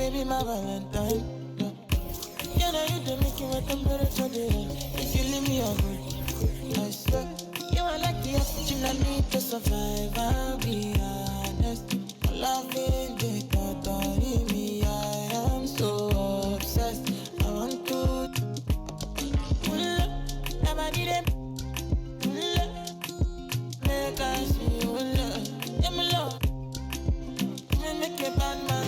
baby, my Valentine. Yeah, now you don't make you my temperature there. If you leave me, I'm good. I swear, you are like the oxygen I need to survive. I'll be honest. Loving the thought of me, I am so obsessed. I want to never need it. Make I see you love. Yeah, my love. Make a bad man.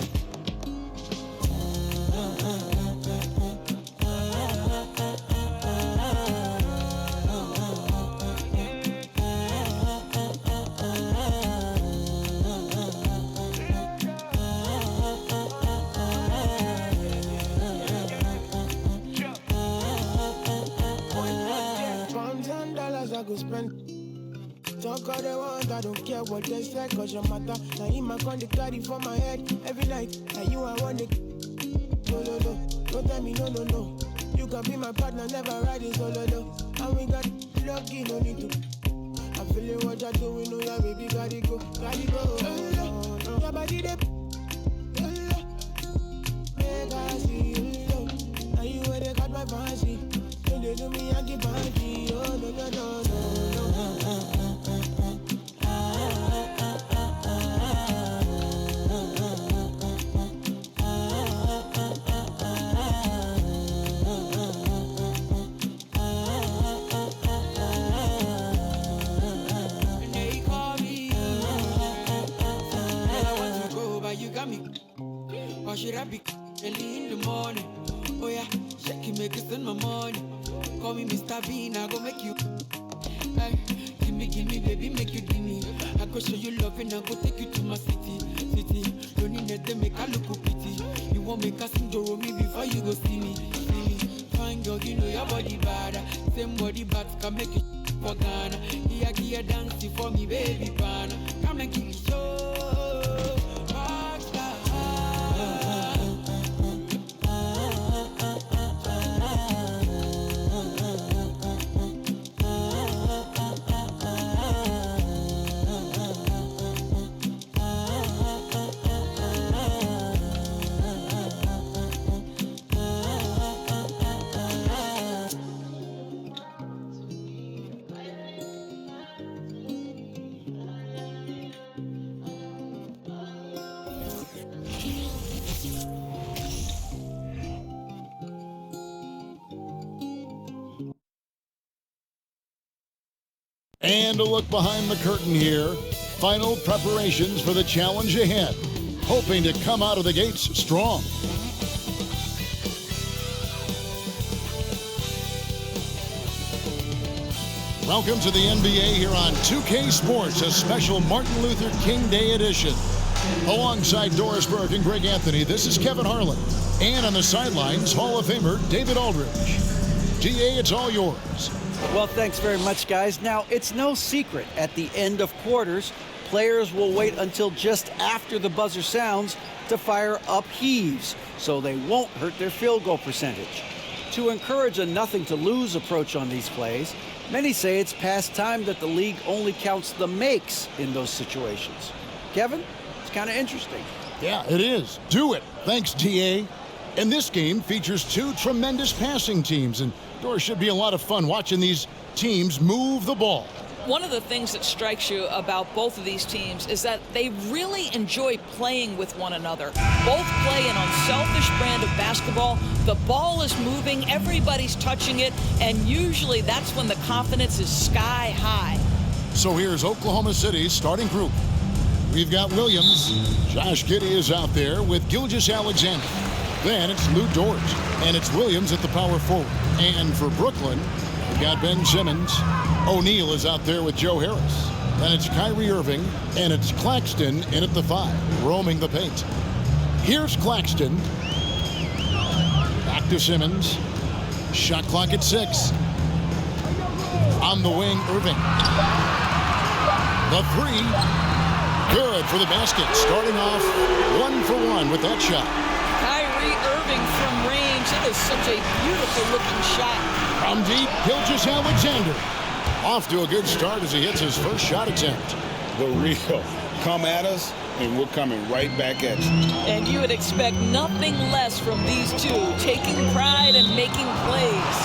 $1,000 I could spend. Talk all they want, I don't care what they say, cause your matter. Now in my con, they carry for my head every night. And you, I want it. No, no, no. Don't tell me no, no, no. You can be my partner, never ride it solo, no. And we got lucky, no need to. I'm feeling what you're doing, no, yeah, baby, gotta go, gotta go. Your body, they make I see you, low. And you where they got my fancy. When they do me, I give party. Oh, no, no, no, no. Or should I be early in the morning? Oh yeah, shake it, make it spend my money. Call me Mr. Bean, I go make you. Hey, give me, baby, make you give me. I go show you love and I go take you to my city. Don't need them, make I look pretty. You won't make us sing to me before you go see me. Fine girl, you know your body bad. Same body but can make it for Ghana. Here, dance for me, baby, pana. Come and give me show. And a look behind the curtain here. Final preparations for the challenge ahead. Hoping to come out of the gates strong. Welcome to the NBA here on 2K Sports, a special Martin Luther King Day edition. Alongside Doris Burke and Greg Anthony, this is Kevin Harlan. And on the sidelines, Hall of Famer David Aldridge. DA, it's all yours. Well, thanks very much, guys. Now, it's no secret at the end of quarters, players will wait until just after the buzzer sounds to fire up heaves, so they won't hurt their field goal percentage. To encourage a nothing-to-lose approach on these plays, many say it's past time that the league only counts the makes in those situations. Kevin, it's kind of interesting. Yeah, it is. Do it. Thanks, DA. And this game features two tremendous passing teams, and Doris, should be a lot of fun watching these teams move the ball. One of the things that strikes you about both of these teams is that they really enjoy playing with one another. Both play an unselfish brand of basketball. The ball is moving, everybody's touching it, and usually that's when the confidence is sky high. So here's Oklahoma City's starting group. We've got Williams. Josh Giddey is out there with Gilgeous-Alexander. Then it's Lou Dort, and it's Williams at the power forward. And for Brooklyn, we've got Ben Simmons. O'Neal is out there with Joe Harris. Then it's Kyrie Irving, and it's Claxton in at the 5, roaming the paint. Here's Claxton. Back to Simmons. Shot clock at 6. On the wing, Irving. The 3. Good for the basket. Starting off 1 for 1 with that shot. Kyrie Irving from range. It is such a beautiful looking shot. From deep, Gilgeous-Alexander. Off to a good start as he hits his first shot attempt. The real come at us and we're coming right back at you. And you would expect nothing less from these two, taking pride and making plays.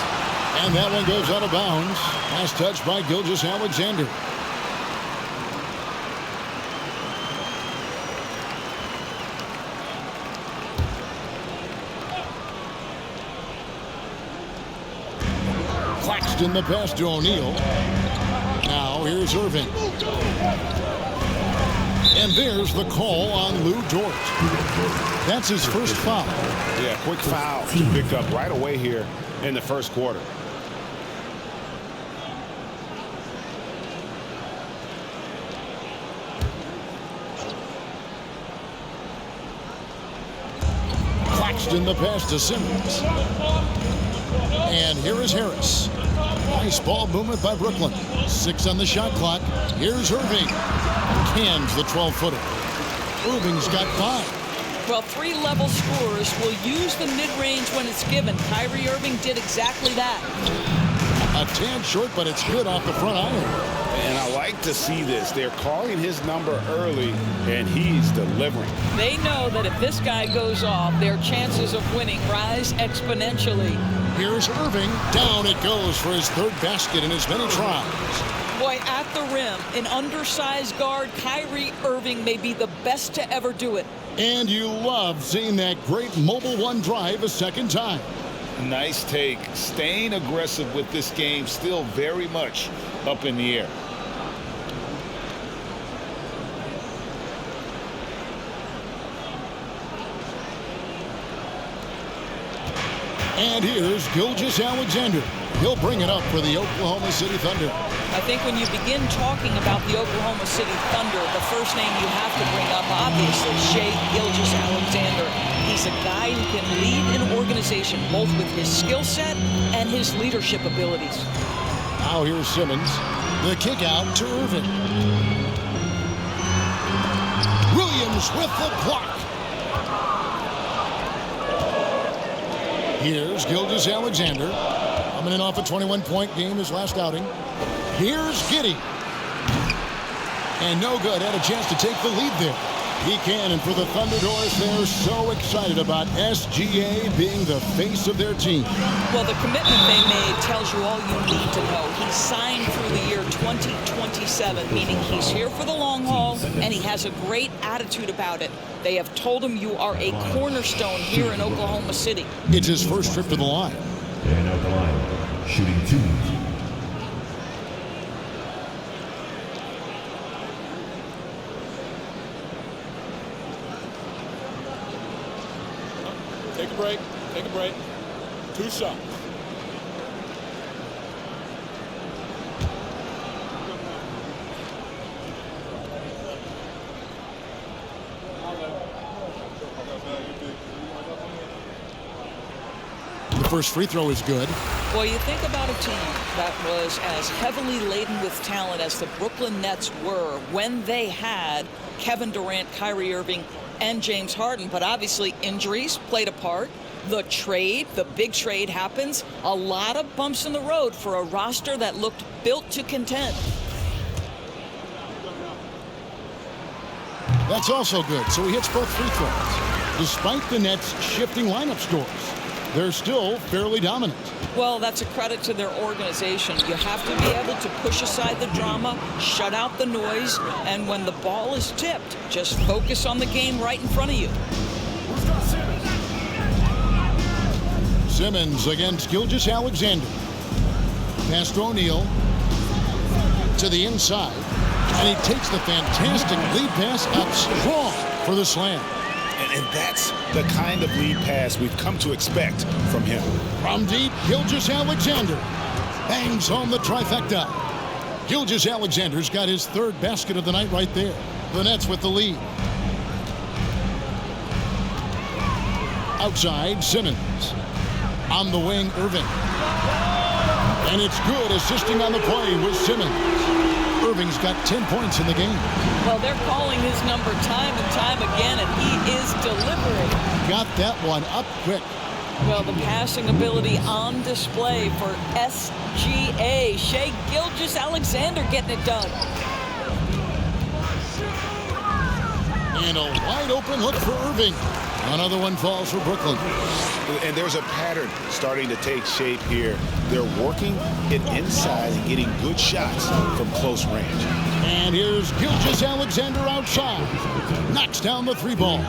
And that one goes out of bounds. Last touch by Gilgeous-Alexander. Claxton the pass to O'Neal. Now here's Irving. And there's the call on Lou Dort. That's his first foul. Yeah, quick foul to pick up right away here in the first quarter. Claxton the pass to Simmons. And here is Harris. Nice ball movement by Brooklyn. 6 on the shot clock. Here's Irving. Cans the 12-footer. Irving's got 5. Well, 3-level scorers will use the mid-range when it's given. Kyrie Irving did exactly that. A tad short, but it's good off the front iron. And I like to see this. They're calling his number early, and he's delivering. They know that if this guy goes off, their chances of winning rise exponentially. Here's Irving. Down it goes for his third basket in as many tries. Boy, at the rim, an undersized guard, Kyrie Irving may be the best to ever do it. And you love seeing that great mobile one drive a second time. Nice take. Staying aggressive with this game, still very much up in the air. And here's Gilgeous-Alexander. He'll bring it up for the Oklahoma City Thunder. I think when you begin talking about the Oklahoma City Thunder, the first name you have to bring up, obviously, Shai Gilgeous-Alexander. He's a guy who can lead an organization, both with his skill set and his leadership abilities. Now here's Simmons. The kick out to Irving. Williams with the block. Here's Gilgeous-Alexander. Coming in off a 21-point game his last outing. Here's Giddey. And no good. Had a chance to take the lead there. He can, and for the Thunderbirds, they're so excited about SGA being the face of their team. Well, the commitment they made tells you all you need to know. He signed through the year 2027, meaning he's here for the long haul, and he has a great attitude about it. They have told him you are a cornerstone here in Oklahoma City. It's his first trip to the line. And at the line, shooting 2. Take a break. Take a break. 2 shots. The first free throw is good. Well, you think about a team that was as heavily laden with talent as the Brooklyn Nets were when they had Kevin Durant, Kyrie Irving, and James Harden, but obviously injuries played a part. The trade, the big trade happens. A lot of bumps in the road for a roster that looked built to contend. That's also good, so he hits both free throws. Despite the Nets' shifting lineup scores, they're still fairly dominant. Well, that's a credit to their organization. You have to be able to push aside the drama, shut out the noise, and when the ball is tipped, just focus on the game right in front of you. Simmons against Gilgeous-Alexander. Pass to O'Neal. To the inside. And he takes the fantastic lead pass up strong for the slam. And that's the kind of lead pass we've come to expect from him. From deep, Gilgeous-Alexander bangs home the trifecta. Gilgeous-Alexander's got his third basket of the night right there. The Nets with the lead. Outside, Simmons. On the wing, Irving. And it's good, assisting on the play with Simmons. Irving's got 10 points in the game. Well, they're calling his number time and time again, and he is delivering. Got that one up quick. Well, the passing ability on display for SGA. Shai Gilgeous-Alexander getting it done. And a wide open look for Irving. Another one falls for Brooklyn. And there's a pattern starting to take shape here. They're working it inside and getting good shots from close range. And here's Gilgeous-Alexander outside. Knocks down the three ball.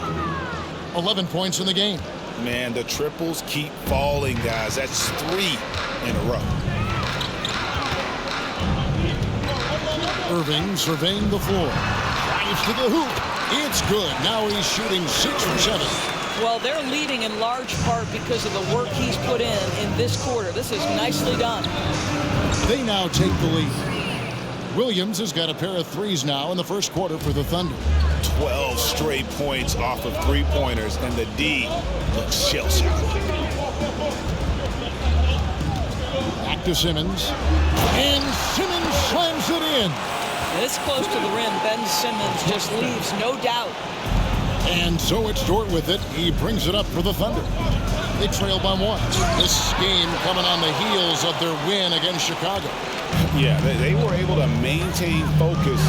11 points in the game. Man, the triples keep falling, guys. That's 3 in a row. Irving surveying the floor. Drives to the hoop. It's good. Now he's shooting 6 from 7. Well, they're leading in large part because of the work he's put in this quarter. This is nicely done. They now take the lead. Williams has got a pair of threes now in the first quarter for the Thunder. 12 straight points off of three-pointers, and the D looks shell-shocked. Back to Simmons. And Simmons slams it in. This close to the rim, Ben Simmons just leaves, no doubt. And so it's Dort with it. He brings it up for the Thunder. They trail by 1. This game coming on the heels of their win against Chicago. Yeah, they were able to maintain focus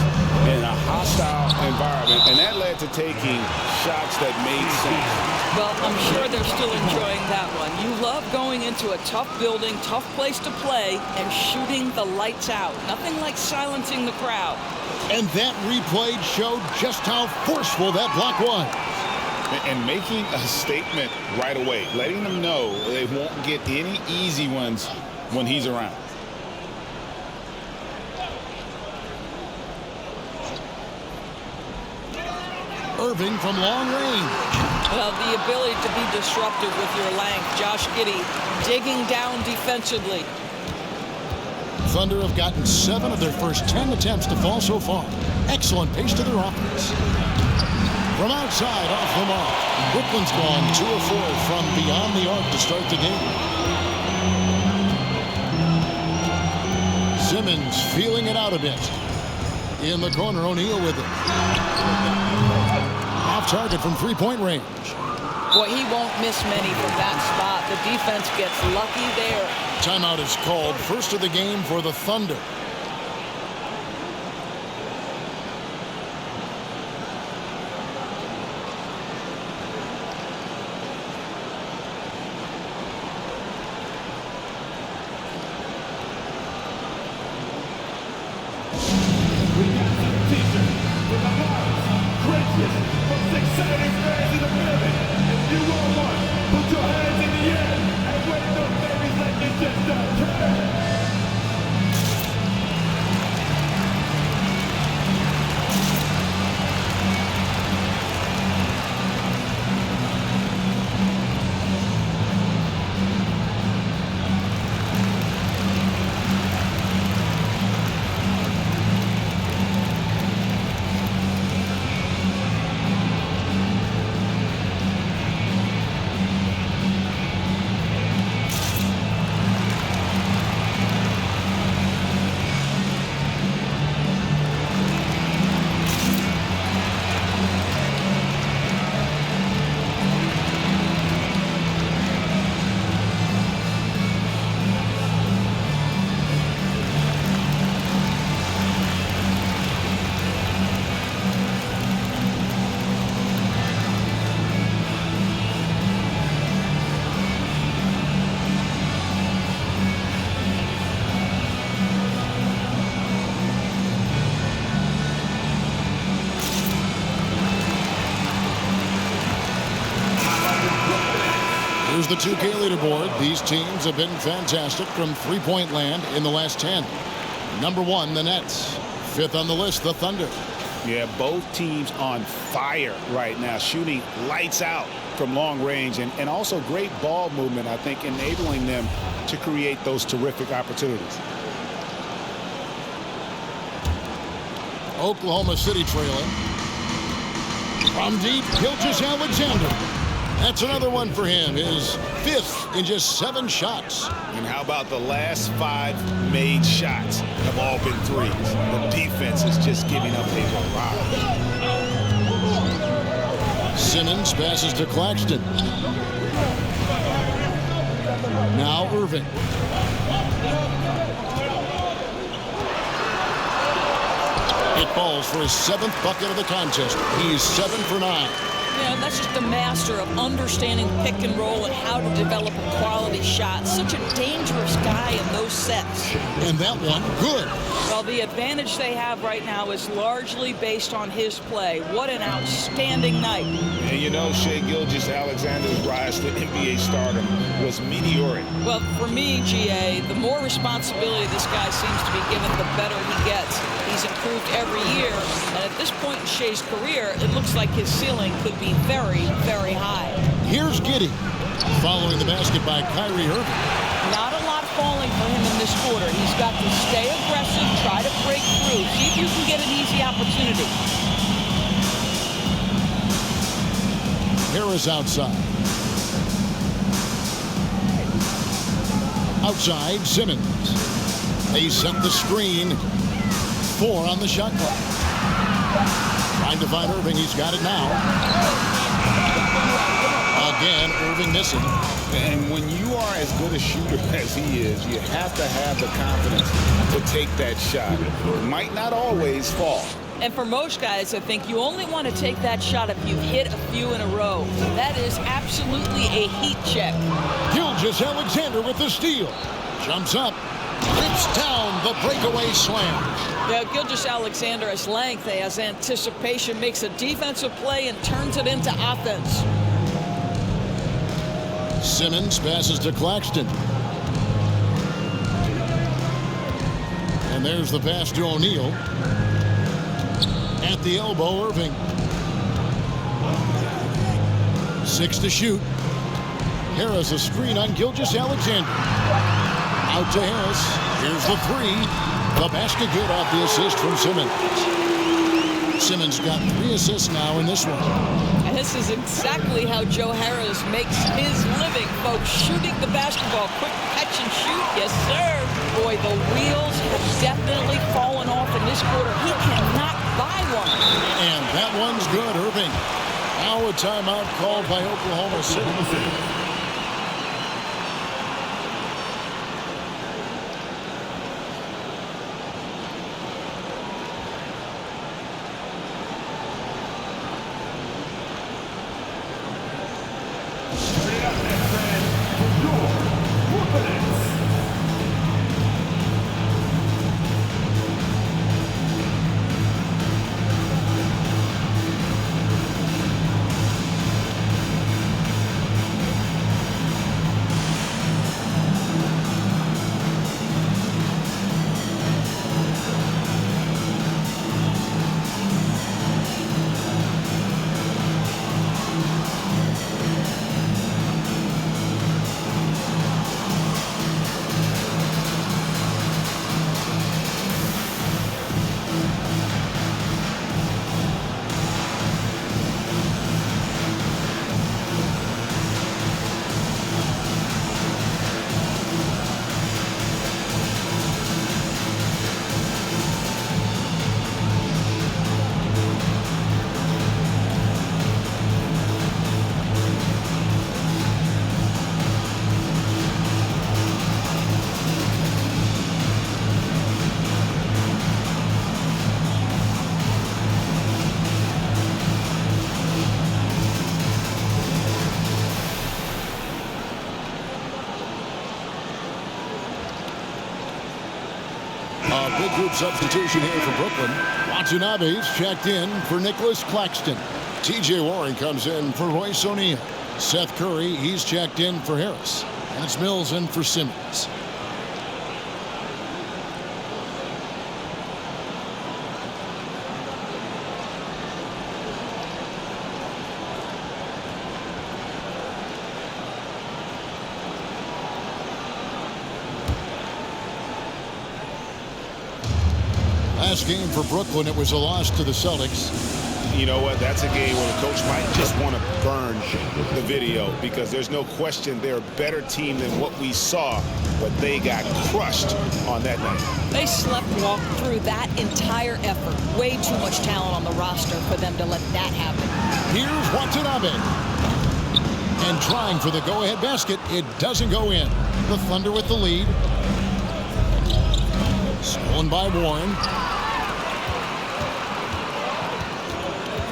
in a hostile environment, and that led to taking shots that made sense. Well, I'm sure they're still enjoying that one. You love going into a tough building, tough place to play, and shooting the lights out. Nothing like silencing the crowd. And that replay showed just how forceful that block was. And making a statement right away, letting them know they won't get any easy ones when he's around. Irving from long range. Well, the ability to be disruptive with your length. Josh Giddey digging down defensively. Thunder have gotten 7 of their first 10 attempts to fall so far. Excellent pace to their offense. From outside, off the mark. Brooklyn's gone 2 of 4 from beyond the arc to start the game. Simmons feeling it out a bit. In the corner, O'Neal with it. Off target from three-point range. Boy, he won't miss many from that spot. The defense gets lucky there. Timeout is called. First of the game for the Thunder. Here's the 2K leaderboard. These teams have been fantastic from three-point land in the last 10. Number 1, the Nets. 5th on the list, the Thunder. Yeah, both teams on fire right now, shooting lights out from long range, and also great ball movement, I think, enabling them to create those terrific opportunities. Oklahoma City trailing. From deep, Gilgeous-Alexander. That's another one for him. His 5th in just 7 shots. And how about the last 5 made shots have all been threes? The defense is just giving up a barrage. Simmons passes to Claxton. Now Irving. It falls for his 7th bucket of the contest. He's 7 for 9. Yeah, that's just a master of understanding pick and roll and how to develop a quality shot. Such a dangerous guy in those sets. And that one, good. Well, the advantage they have right now is largely based on his play. What an outstanding night. And you know, Shai Gilgeous-Alexander's rise to NBA stardom was meteoric. Well, for me, GA, the more responsibility this guy seems to be given, the better he gets. He's improved every year, and at this point in Shai's career, it looks like his ceiling could be very, very high. Here's Giddey, following the basket by Kyrie Irving. Not a lot falling for him in this quarter. He's got to stay aggressive, try to break through, see if you can get an easy opportunity. Harris outside. Outside, Simmons. They set the screen. 4 on the shot clock. Trying to find Irving. He's got it now. Again, Irving missing. And when you are as good a shooter as he is, you have to have the confidence to take that shot. It might not always fall. And for most guys, I think you only want to take that shot if you hit a few in a row. That is absolutely a heat check. Gilgeous-Alexander with the steal. Jumps up. Rips down the breakaway slam. Yeah, Gilgeous-Alexander has length, has anticipation, makes a defensive play and turns it into offense. Simmons passes to Claxton. And there's the pass to O'Neal. At the elbow, Irving. 6 to shoot. Harris a screen on Gilgeous-Alexander. Out to Harris. Here's the 3. The basket good off the assist from Simmons. Simmons got 3 assists now in this one. And this is exactly how Joe Harris makes his living, folks. Shooting the basketball. Quick catch and shoot. Yes, sir. Boy, the wheels have definitely fallen off in this quarter. He cannot buy one. And that one's good, Irving. Now a timeout called by Oklahoma City. Big group substitution here for Brooklyn. Watanabe's checked in for Nicholas Claxton. TJ Warren comes in for Royce O'Neal. Seth Curry, he's checked in for Harris. And it's Mills in for Simmons. Last game for Brooklyn, it was a loss to the Celtics. You know what? That's a game where the coach might just want to burn the video because there's no question they're a better team than what we saw, but they got crushed on that night. They sleepwalked through that entire effort. Way too much talent on the roster for them to let that happen. Here's Watanabe. And trying for the go-ahead basket. It doesn't go in. The Thunder with the lead. Stolen by Warren.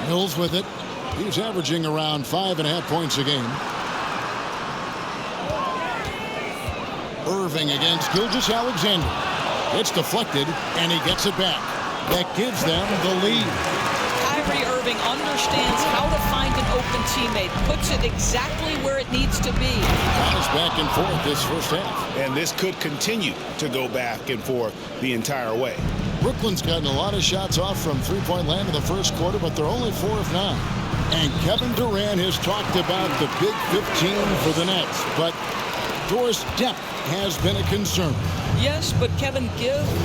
Mills with it. He's averaging around 5.5 points a game. Irving against Gilgeous-Alexander. It's deflected, and he gets it back. That gives them the lead. Kyrie Irving understands how to find an open teammate, puts it exactly where it needs to be. It's back and forth this first half. And this could continue to go back and forth the entire way. Brooklyn's gotten a lot of shots off from three-point land in the first quarter, but they're only 4 of 9. And Kevin Durant has talked about the Big 15 for the Nets, but Doris' depth has been a concern. Yes, but give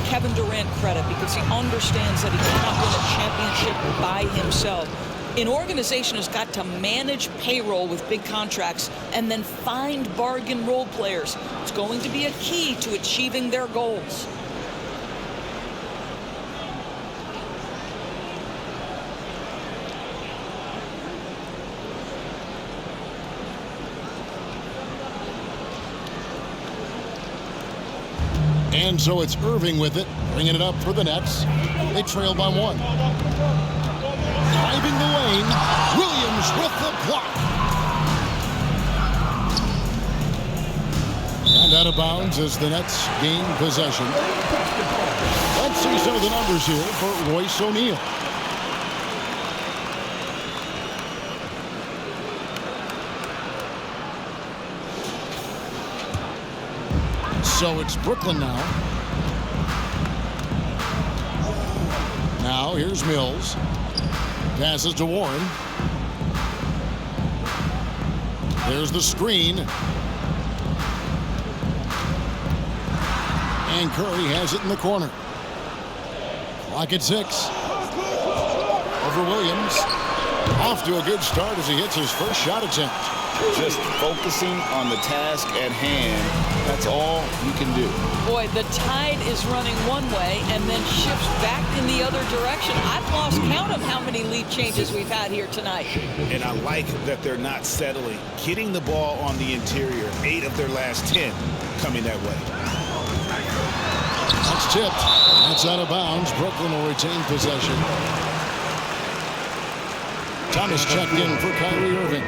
Kevin Durant credit because he understands that he cannot win a championship by himself. An organization has got to manage payroll with big contracts and then find bargain role players. It's going to be a key to achieving their goals. And so it's Irving with it, bringing it up for the Nets. They trail by 1. Driving the lane, Williams with the block. And out of bounds as the Nets gain possession. Let's see some of the numbers here for Royce O'Neal. So it's Brooklyn now. Now here's Mills. Passes to Warren. There's the screen. And Curry has it in the corner. Clock at 6. Over Williams. Off to a good start as he hits his first shot attempt. Just focusing on the task at hand. That's all you can do. Boy, the tide is running one way and then shifts back in the other direction. I've lost count of how many lead changes we've had here tonight. And I like that they're not settling. Getting the ball on the interior, 8 of their last 10 coming that way. That's tipped. That's out of bounds. Brooklyn will retain possession. Thomas checked in for Kyrie Irving.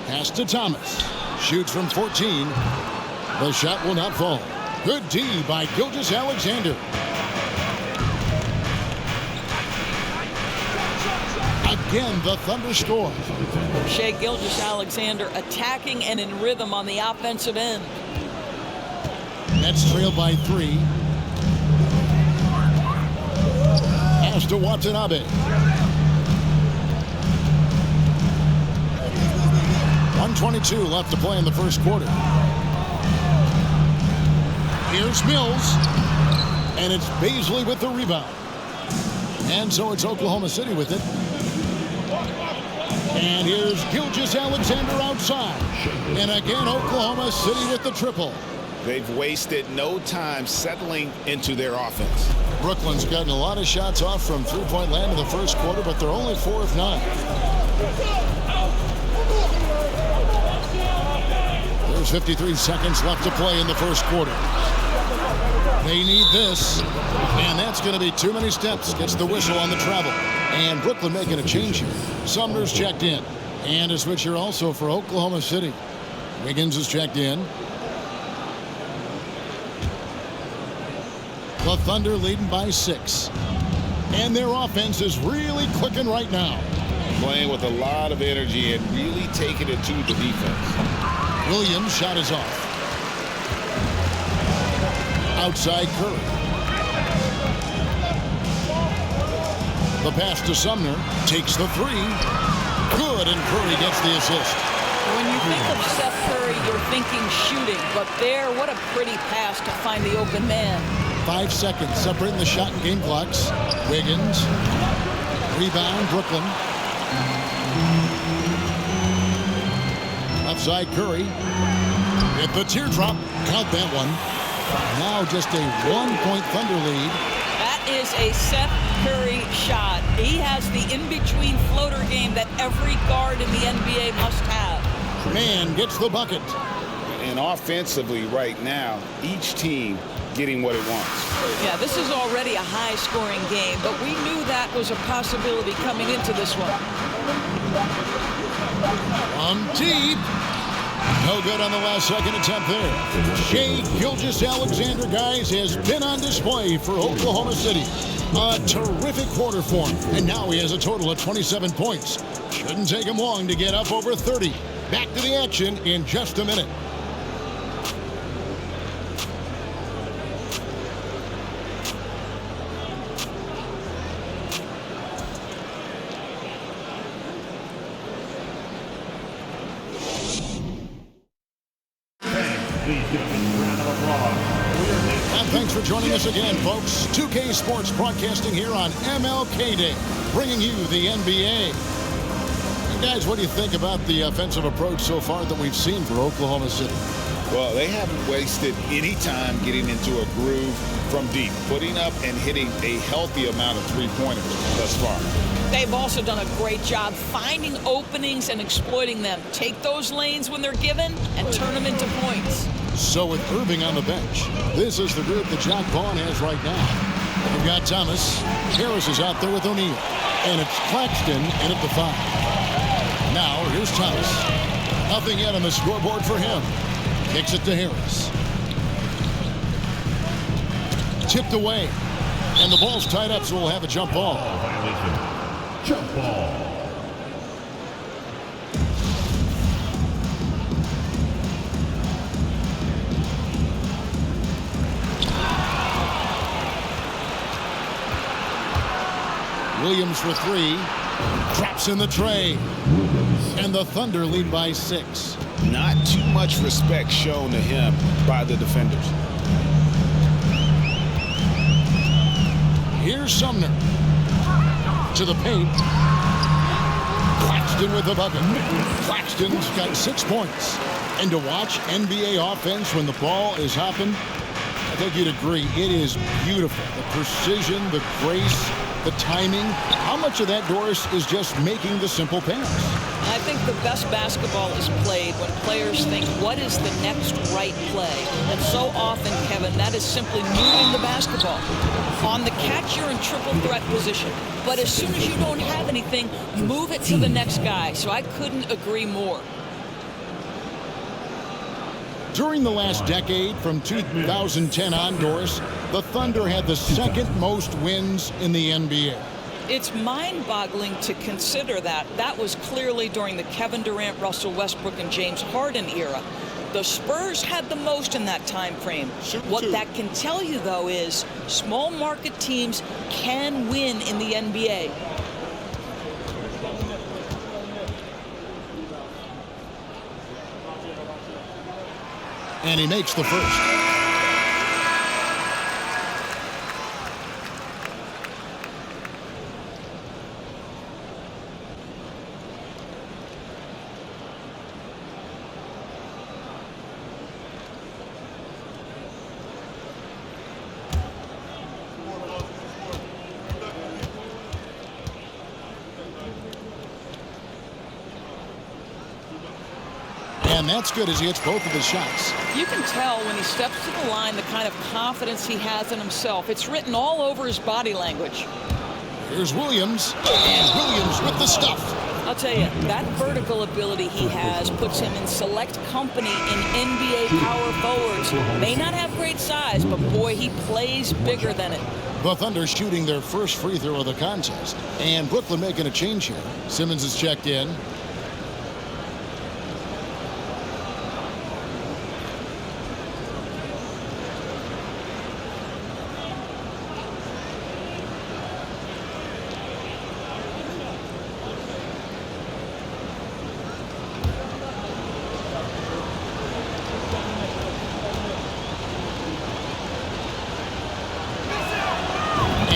Pass to Thomas. Shoots from 14. The shot will not fall. Good D by Gilgeous-Alexander. Again, the Thunder score. Shai Gilgeous-Alexander attacking and in rhythm on the offensive end. Nets trail by 3. Pass to Watanabe. 1:22 left to play in the first quarter. Here's Mills. And it's Baisley with the rebound. And so it's Oklahoma City with it. And here's Gilgeous-Alexander outside. And again, Oklahoma City with the triple. They've wasted no time settling into their offense. Brooklyn's gotten a lot of shots off from three-point land in the first quarter, but they're only 4 of 9. There's 53 seconds left to play in the first quarter. They need this, and that's going to be too many steps. Gets the whistle on the travel. And Brooklyn making a change here. Sumner's checked in. And a switch here also for Oklahoma City. Wiggins is checked in. The Thunder leading by 6. And their offense is really clicking right now. Playing with a lot of energy and really taking it to the defense. Williams' shot is off. Outside Curry. The pass to Sumner. Takes the 3. Good, and Curry gets the assist. When you think of Steph Curry, you're thinking shooting. But there, what a pretty pass to find the open man. 5 seconds separating the shot and game clocks. Wiggins. Rebound, Brooklyn. Left side, Curry. Hit the teardrop. Count that one. Now just a 1-point Thunder lead. That is a Seth Curry shot. He has the in-between floater game that every guard in the NBA must have. Man gets the bucket. And offensively right now, each team getting what it wants. Yeah, this is already a high-scoring game, but we knew that was a possibility coming into this one. From deep. No good on the last second attempt there. Shai Gilgeous-Alexander, guys, has been on display for Oklahoma City. A terrific quarter for him. And now he has a total of 27 points. Shouldn't take him long to get up over 30. Back to the action in just a minute. And thanks for joining us again, folks. 2K Sports broadcasting here on MLK Day, bringing you the NBA. And guys, what do you think about the offensive approach so far that we've seen for Oklahoma City? Well, they haven't wasted any time getting into a groove from deep, putting up and hitting a healthy amount of three-pointers thus far. They've also done a great job finding openings and exploiting them. Take those lanes when they're given and turn them into points. So with Irving on the bench, this is the group that John Vaughn has right now. We've got Thomas. Harris is out there with O'Neal. And it's Claxton in at the 5. Now, here's Thomas. Nothing yet on the scoreboard for him. Kicks it to Harris. Tipped away. And the ball's tied up, so we'll have a jump ball. Jump ball. Williams for 3. Drops in the tray. And the Thunder lead by 6. Not too much respect shown to him by the defenders. Here's Sumner. To the paint. Claxton with the bucket. Claxton's got 6 points. And to watch NBA offense when the ball is hopping, I think you'd agree, it is beautiful. The precision, the grace, the timing. How much of that, Doris, is just making the simple pass? I think the best basketball is played when players think, what is the next right play? And so often, Kevin, that is simply moving the basketball. On the catch, you're in triple threat position. But as soon as you don't have anything, move it to the next guy. So I couldn't agree more. During the last decade, from 2010 on, Doris, the Thunder had the second most wins in the NBA. It's mind-boggling to consider that. That was clearly during the Kevin Durant, Russell Westbrook, and James Harden era. The Spurs had the most in that time frame. What that can tell you, though, is small market teams can win in the NBA. And he makes the first. And that's good as he hits both of his shots. You can tell when he steps to the line the kind of confidence he has in himself. It's written all over his body language. Here's Williams. And Williams with the stuff. I'll tell you, that vertical ability he has puts him in select company in NBA power forwards. May not have great size, but boy, he plays bigger than it. The Thunder shooting their first free throw of the contest. And Brooklyn making a change here. Simmons is checked in.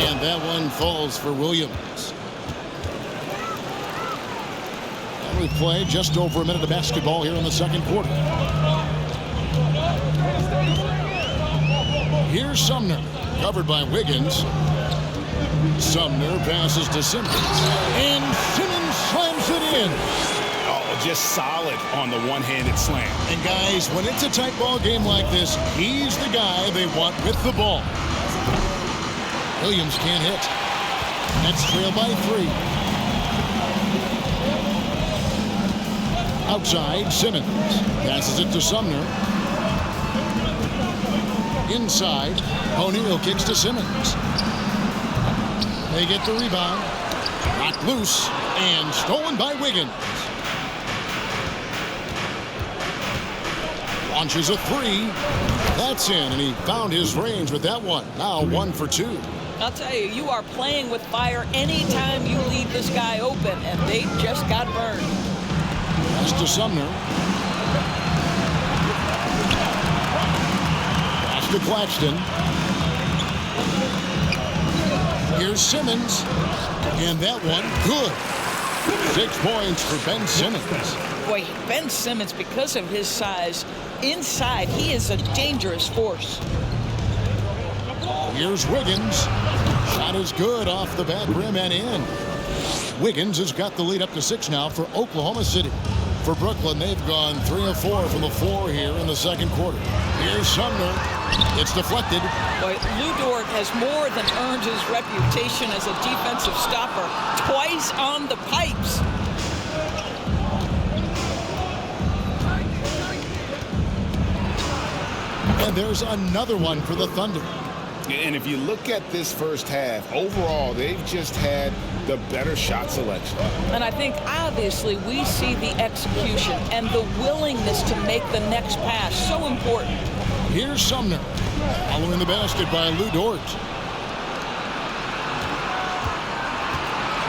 And that one falls for Williams. And we play just over a minute of basketball here in the second quarter. Here's Sumner, covered by Wiggins. Sumner passes to Simmons, and Simmons slams it in. Oh, just solid on the one-handed slam. And guys, when it's a tight ball game like this, he's the guy they want with the ball. Williams can't hit. That's trailed by 3. Outside, Simmons passes it to Sumner. Inside, O'Neal kicks to Simmons. They get the rebound. Knocked loose and stolen by Wiggins. Launches a 3. That's in, and he found his range with that one. Now 1 for 2. I'll tell you, you are playing with fire anytime you leave this guy open, and they just got burned. Pass to Sumner. Pass to Claxton. Here's Simmons. And that one, good. 6 points for Ben Simmons. Boy, Ben Simmons, because of his size, inside, he is a dangerous force. Here's Wiggins. Shot is good off the back rim and in. Wiggins has got the lead up to 6 now for Oklahoma City. For Brooklyn, they've gone 3 of 4 from the floor here in the second quarter. Here's Sumner. It's deflected. Boy, Lou Dort has more than earned his reputation as a defensive stopper. Twice on the pipes. And there's another one for the Thunder. And if you look at this first half, overall, they've just had the better shot selection. And I think, obviously, we see the execution and the willingness to make the next pass so important. Here's Sumner, following the basket by Lou Dort.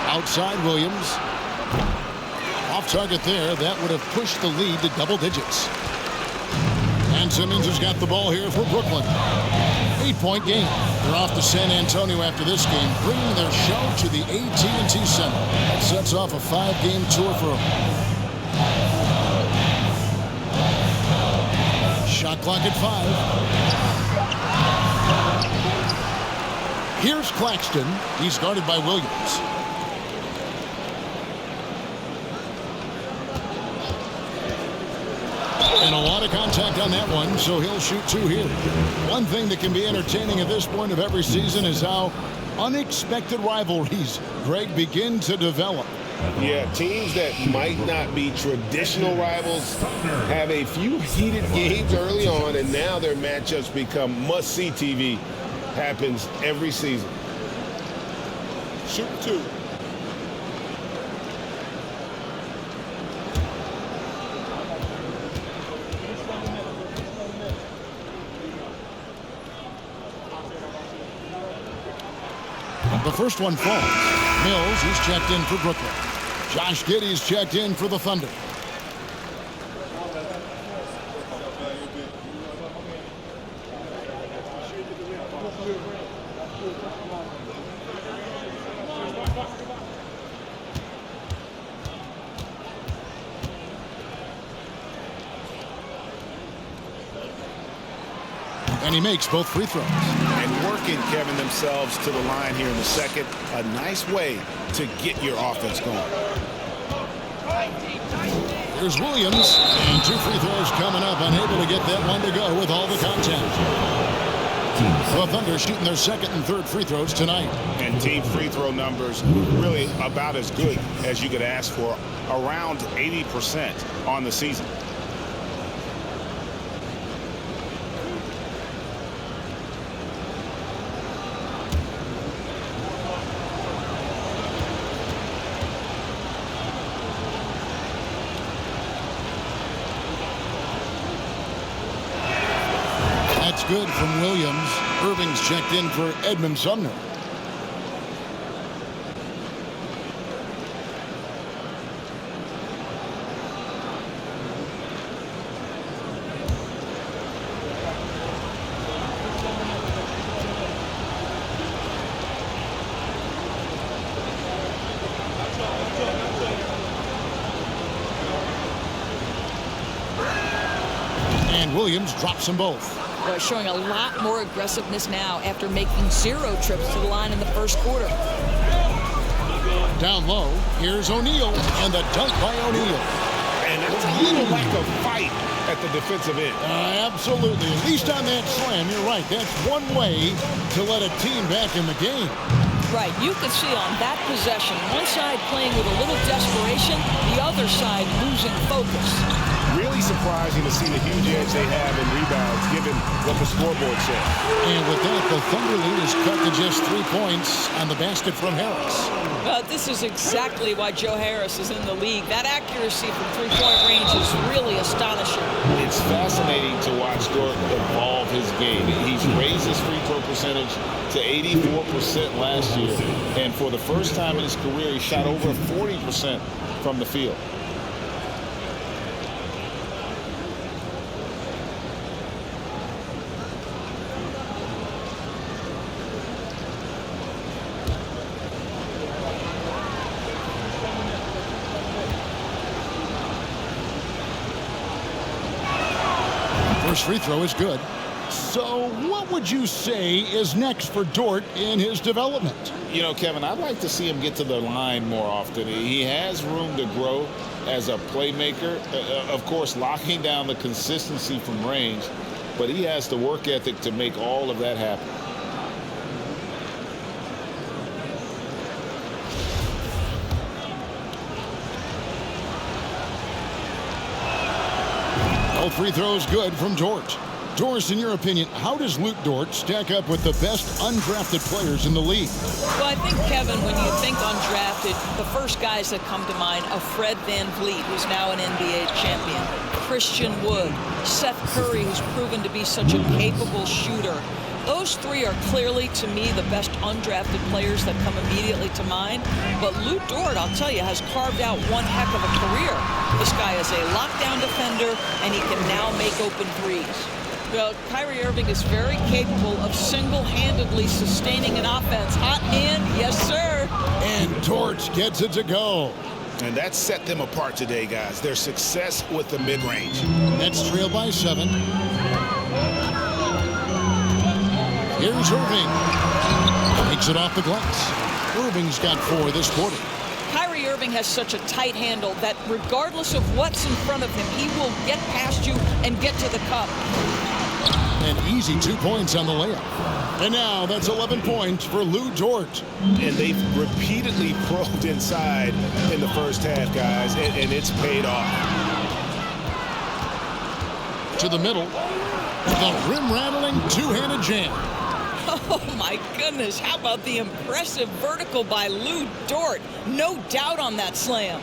Outside Williams. Off target there. That would have pushed the lead to double digits. And Simmons has got the ball here for Brooklyn. 8-point game. They're off to San Antonio after this game, bringing their show to the AT&T Center. That sets off a 5-game tour for them. Shot clock at 5. Here's Claxton. He's guarded by Williams. And a lot of contact on that one, so he'll shoot 2 here. One thing that can be entertaining at this point of every season is how unexpected rivalries, Greg, begin to develop. Yeah, teams that might not be traditional rivals have a few heated games early on, and now their matchups become must-see TV. Happens every season. Shoot 2. The first one falls. Mills, he's checked in for Brooklyn. Josh Giddey's checked in for the Thunder. And he makes both free throws. And working, Kevin, themselves to the line here in the second. A nice way to get your offense going. Here's Williams. And 2 free throws coming up. Unable to get that one to go with all the contact. The Thunder shooting their second and third free throws tonight. And team free throw numbers really about as good as you could ask for. Around 80% on the season. That's good from Williams. Irving's checked in for Edmund Sumner. And Williams drops them both. showing a lot more aggressiveness now after making 0 trips to the line in the first quarter. Down low, here's O'Neal, and the dunk by O'Neal. And that's a little lack of fight at the defensive end. Absolutely. At least on that slam, you're right. That's one way to let a team back in the game. Right, you can see on that possession, one side playing with a little desperation, the other side losing focus. Really surprising to see the huge edge they have in rebounds, given what the scoreboard said. And with that, the Thunder lead is cut to just 3 points on the basket from Harris. This is exactly why Joe Harris is in the league. That accuracy from three-point range is really astonishing. It's fascinating to watch Dort evolve his game. He's raised his free throw percentage to 84% last year. And for the first time in his career, he shot over 40% from the field. First free throw is good. So what would you say is next for Dort in his development? You know, Kevin, I'd like to see him get to the line more often. He has room to grow as a playmaker. Of course, locking down the consistency from range, but he has the work ethic to make all of that happen. All free throws good from Dort. Doris, in your opinion, how does Luke Dort stack up with the best undrafted players in the league? Well, I think, Kevin, when you think undrafted, the first guys that come to mind are Fred VanVleet, who's now an NBA champion, Christian Wood, Seth Curry, who's proven to be such a capable shooter. Those three are clearly, to me, the best undrafted players that come immediately to mind. But Luke Dort, I'll tell you, has carved out one heck of a career. This guy is a lockdown defender, and he can now make open threes. Well, Kyrie Irving is very capable of single-handedly sustaining an offense. Hot hand, yes, sir. And Dort gets it to go. And that set them apart today, guys. Their success with the mid-range. Nets trail by 7. Here's Irving. Takes it off the glass. Irving's got 4 this quarter. Kyrie Irving has such a tight handle that regardless of what's in front of him, he will get past you and get to the cup. An easy 2 points on the layup. And now that's 11 points for Lou Dort. And they've repeatedly probed inside in the first half, guys, and it's paid off. To the middle. The rim-rattling two-handed jam. Oh, my goodness. How about the impressive vertical by Lou Dort? No doubt on that slam.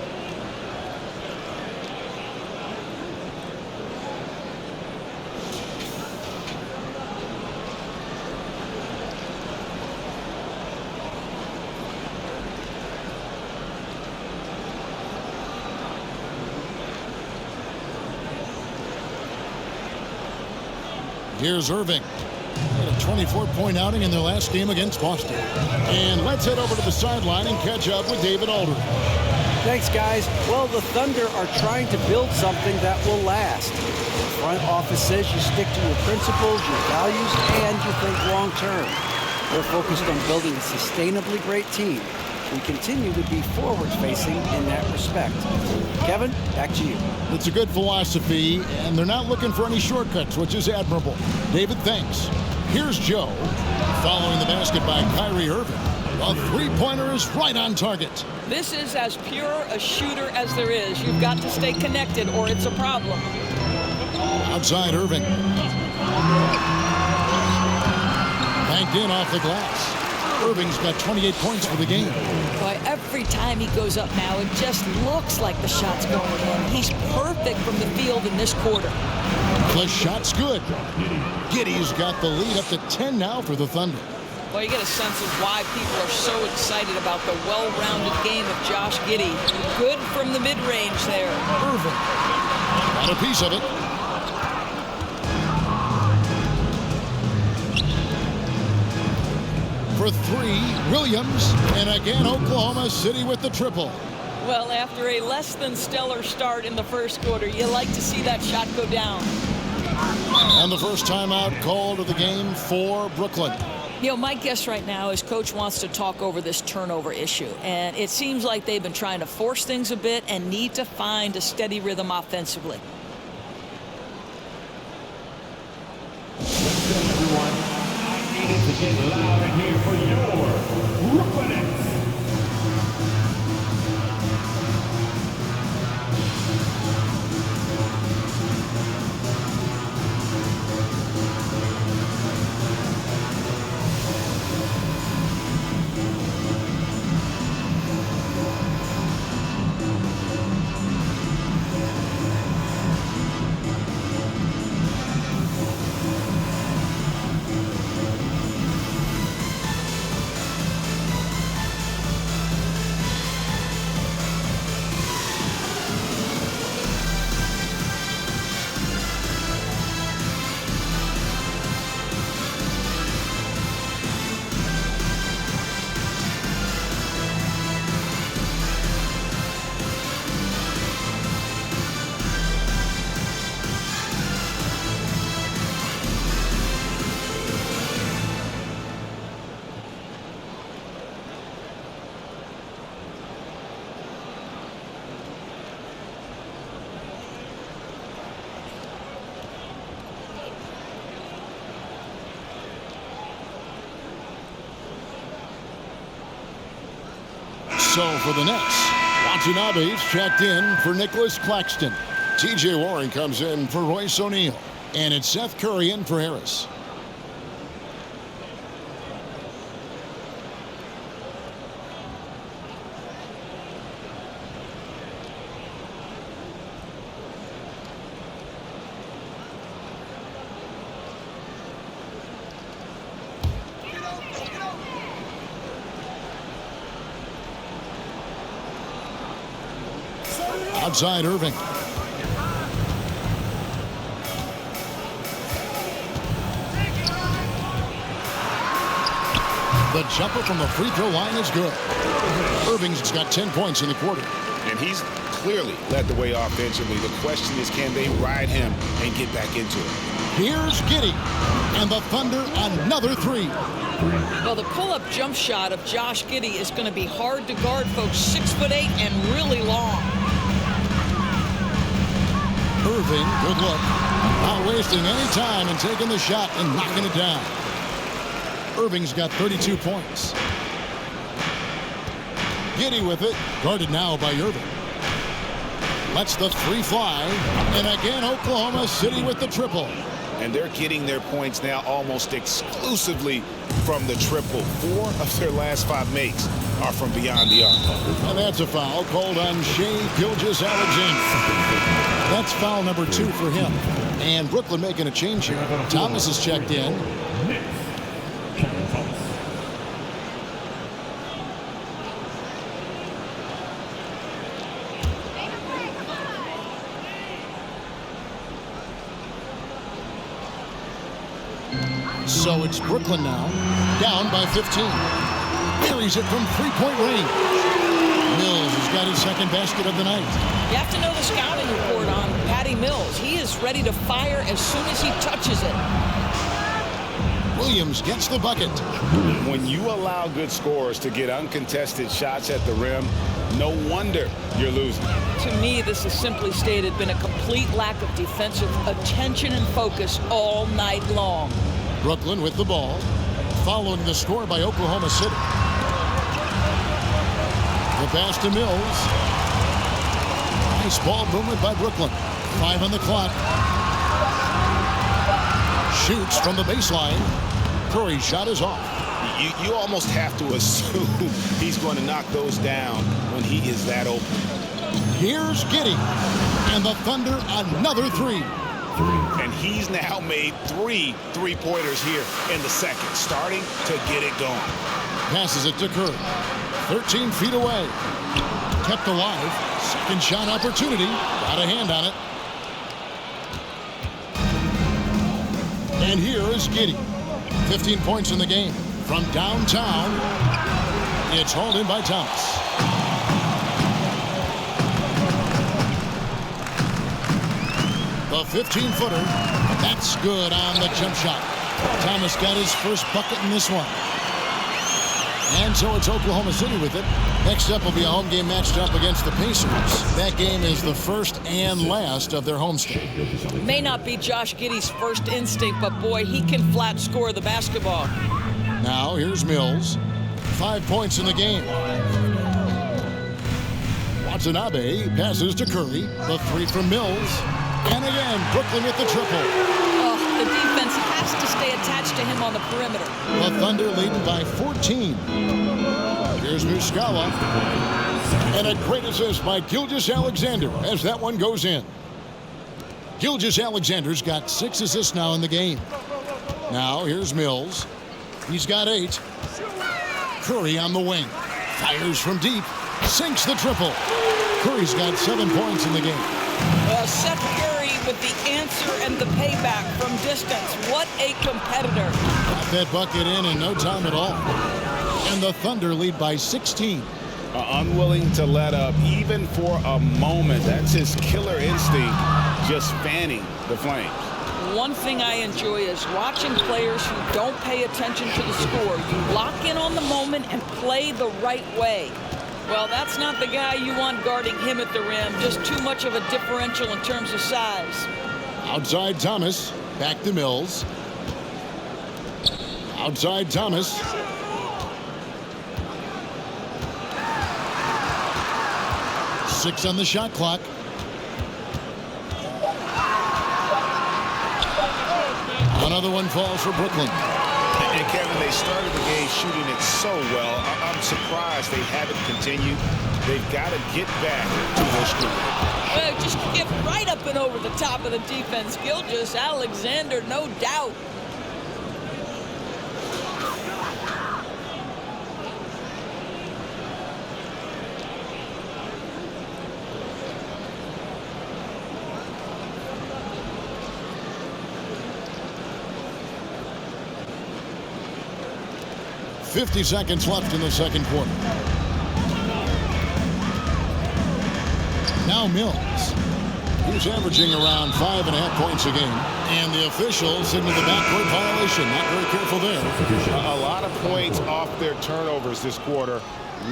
Here's Irving. Had a 24-point outing in their last game against Boston. And let's head over to the sideline and catch up with David Aldridge. Thanks, guys. Well, the Thunder are trying to build something that will last. The front office says you stick to your principles, your values, and you think long term. We're focused on building a sustainably great team. We continue to be forward-facing in that respect. Kevin, back to you. It's a good philosophy, and they're not looking for any shortcuts, which is admirable. David, thanks. Here's Joe. Following the basket by Kyrie Irving. A three-pointer is right on target. This is as pure a shooter as there is. You've got to stay connected or it's a problem. Outside Irving. Banked in off the glass. Irving's got 28 points for the game. Boy, every time he goes up now, it just looks like the shot's going in. He's perfect from the field in this quarter. The shot's good. Giddey's got the lead up to 10 now for the Thunder. Well, you get a sense of why people are so excited about the well-rounded game of Josh Giddey. Good from the mid-range there. Irving got a piece of it. For 3, Williams, and again Oklahoma City with the triple. Well, after a less than stellar start in the first quarter, you like to see that shot go down. And the first timeout called of the game for Brooklyn. You know, my guess right now is Coach wants to talk over this turnover issue. And it seems like they've been trying to force things a bit and need to find a steady rhythm offensively. Everyone, I needed to get loud in here for your Brooklyn Nets. So for the Nets, Watanabe's checked in for Nicholas Claxton. T.J. Warren comes in for Royce O'Neal. And it's Seth Curry in for Harris. Outside Irving. The jumper from the free throw line is good. Irving's got 10 points in the quarter. And he's clearly led the way offensively. The question is, can they ride him and get back into it? Here's Giddey. And the Thunder another three. Well, the pull-up jump shot of Josh Giddey is going to be hard to guard, folks. 6'8" and really long. Irving, good look. Not wasting any time and taking the shot and knocking it down. Irving's got 32 points. Giddey with it. Guarded now by Irving. Lets the three fly. And again, Oklahoma City with the triple. And they're getting their points now almost exclusively from the triple. 4 of their last 5 makes are from beyond the arc. And that's a foul called on Shai Gilgeous-Alexander. That's foul number 2 for him. And Brooklyn making a change here. Thomas is checked in. So it's Brooklyn now, down by 15. Carries it from three-point range. Mills has got his second basket of the night. You have to know the scouting report on Patty Mills. He is ready to fire as soon as he touches it. Williams gets the bucket. When you allow good scorers to get uncontested shots at the rim, no wonder you're losing. To me, this has simply stated been a complete lack of defensive attention and focus all night long. Brooklyn with the ball, following the score by Oklahoma City. The pass to Mills. Nice ball movement by Brooklyn. 5 on the clock. Shoots from the baseline. Curry's shot is off. You almost have to assume he's going to knock those down when he is that open. Here's Giddey. And the Thunder another three. And he's now made 3 three-pointers here in the second, starting to get it going. Passes it to Curry. 13 feet away. Kept alive. Second shot opportunity. Got a hand on it. And here is Giddey. 15 points in the game. From downtown, it's hauled in by Thomas. The 15-footer. That's good on the jump shot. Thomas got his first bucket in this one. And so it's Oklahoma City with it. Next up will be a home game matched up against the Pacers. That game is the first and last of their homestand. May not be Josh Giddey's first instinct, but boy, he can flat score the basketball. Now here's Mills. 5 points in the game. Watanabe passes to Curry. The three from Mills. And again, Brooklyn with the triple. The defense has to stay attached to him on the perimeter. The Thunder leading by 14. Here's Muscala. And a great assist by Gilgeous-Alexander as that one goes in. Gilgeous-Alexander's got 6 assists now in the game. Now here's Mills. He's got 8. Curry on the wing. Fires from deep. Sinks the triple. Curry's got 7 points in the game. Seth Curry with the answer and the payback from distance. What a competitor. Got that bucket in no time at all. And the Thunder lead by 16. Unwilling to let up even for a moment. That's his killer instinct, just fanning the flames. One thing I enjoy is watching players who don't pay attention to the score. You lock in on the moment and play the right way. Well, that's not the guy you want guarding him at the rim. Just too much of a differential in terms of size. Outside Thomas. Back to Mills. Outside Thomas. Six on the shot clock. Another one falls for Brooklyn. And Kevin, they started the game shooting it so well. I'm surprised they haven't continued. They've got to get back to their score. Well, just get right up and over the top of the defense. Gilgeous-Alexander, no doubt. .50 seconds left in the second quarter. Now Mills. He's averaging around 5.5 points a game. And the officials signal the backcourt violation. Not very careful there. A lot of points off their turnovers this quarter.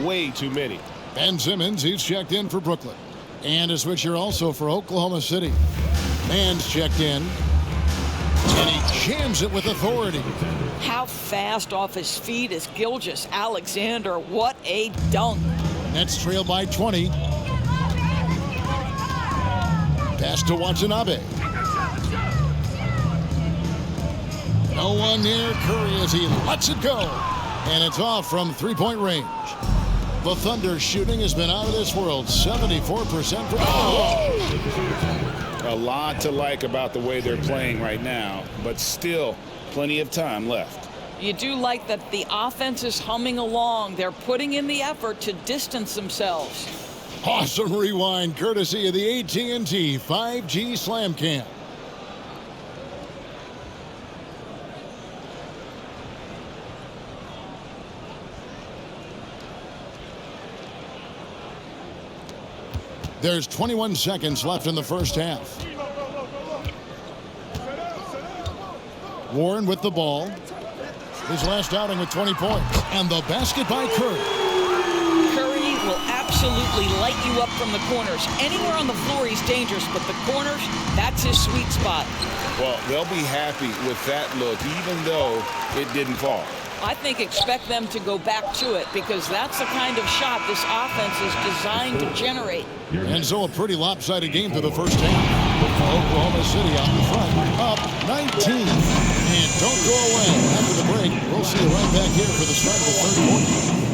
Way too many. Ben Simmons, he's checked in for Brooklyn. And a switcher also for Oklahoma City. Mann's checked in. And he jams it with authority. How fast off his feet is Gilgeous-Alexander. What a dunk. Nets trail by 20. Pass to Watanabe. No one near Curry as he lets it go. And it's off from three-point range. The Thunder shooting has been out of this world. 74% for A lot to like about the way they're playing right now, but still plenty of time left. You do like that the offense is humming along. They're putting in the effort to distance themselves. Awesome rewind courtesy of the AT&T 5G Slam Cam. There's 21 seconds left in the first half. Warren with the ball. His last outing with 20 points. And the basket by Curry. Curry will absolutely light you up from the corners. Anywhere on the floor, he's dangerous, but the corners, that's his sweet spot. Well, they'll be happy with that look, even though it didn't fall. I think expect them to go back to it because that's the kind of shot this offense is designed to generate. And so a pretty lopsided game to the first half. Oklahoma City out in front, up 19. And don't go away. After the break, we'll see you right back here for the start of the third quarter.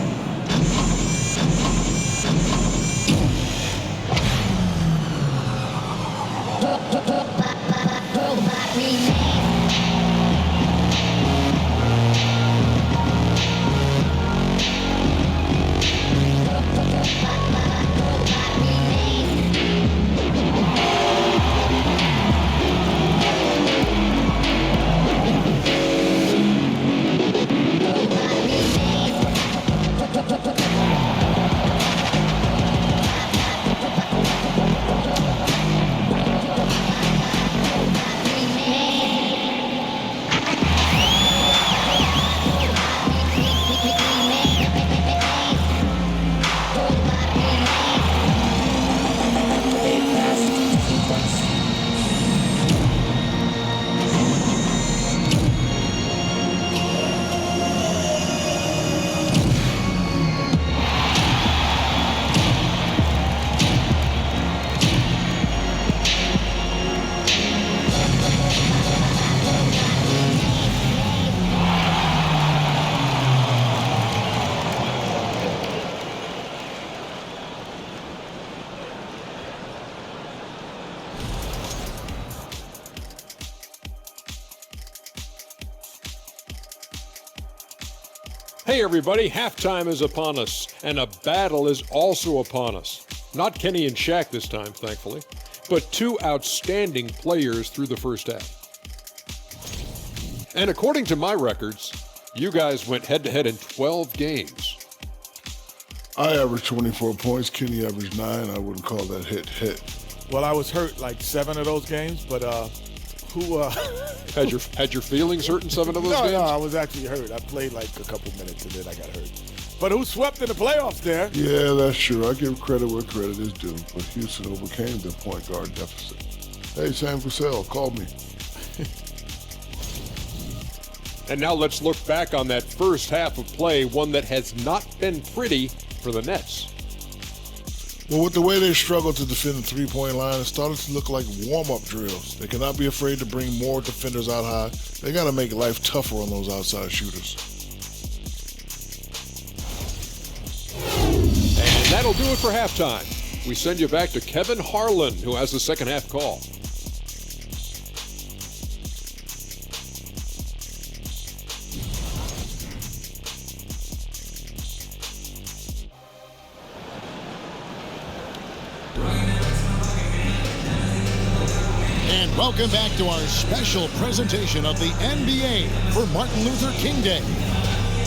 Hey everybody, halftime is upon us, and a battle is also upon us. Not Kenny and Shaq this time, thankfully, but two outstanding players through the first half. And according to my records, you guys went head-to-head in 12 games. I averaged 24 points. Kenny averaged 9. I wouldn't call that hit. Well, I was hurt like 7 of those games, but had your feelings hurt in 7 of those games? No, I was actually hurt. I played like a couple minutes and then I got hurt. But who swept in the playoffs there? Yeah, that's true. I give credit where credit is due. But Houston overcame the point guard deficit. Hey, Sam Cassell, call me. And now let's look back on that first half of play, one that has not been pretty for the Nets. Well, with the way they struggled to defend the three-point line, it started to look like warm-up drills. They cannot be afraid to bring more defenders out high. They got to make life tougher on those outside shooters. And that'll do it for halftime. We send you back to Kevin Harlan, who has the second half call. And welcome back to our special presentation of the NBA for Martin Luther King Day.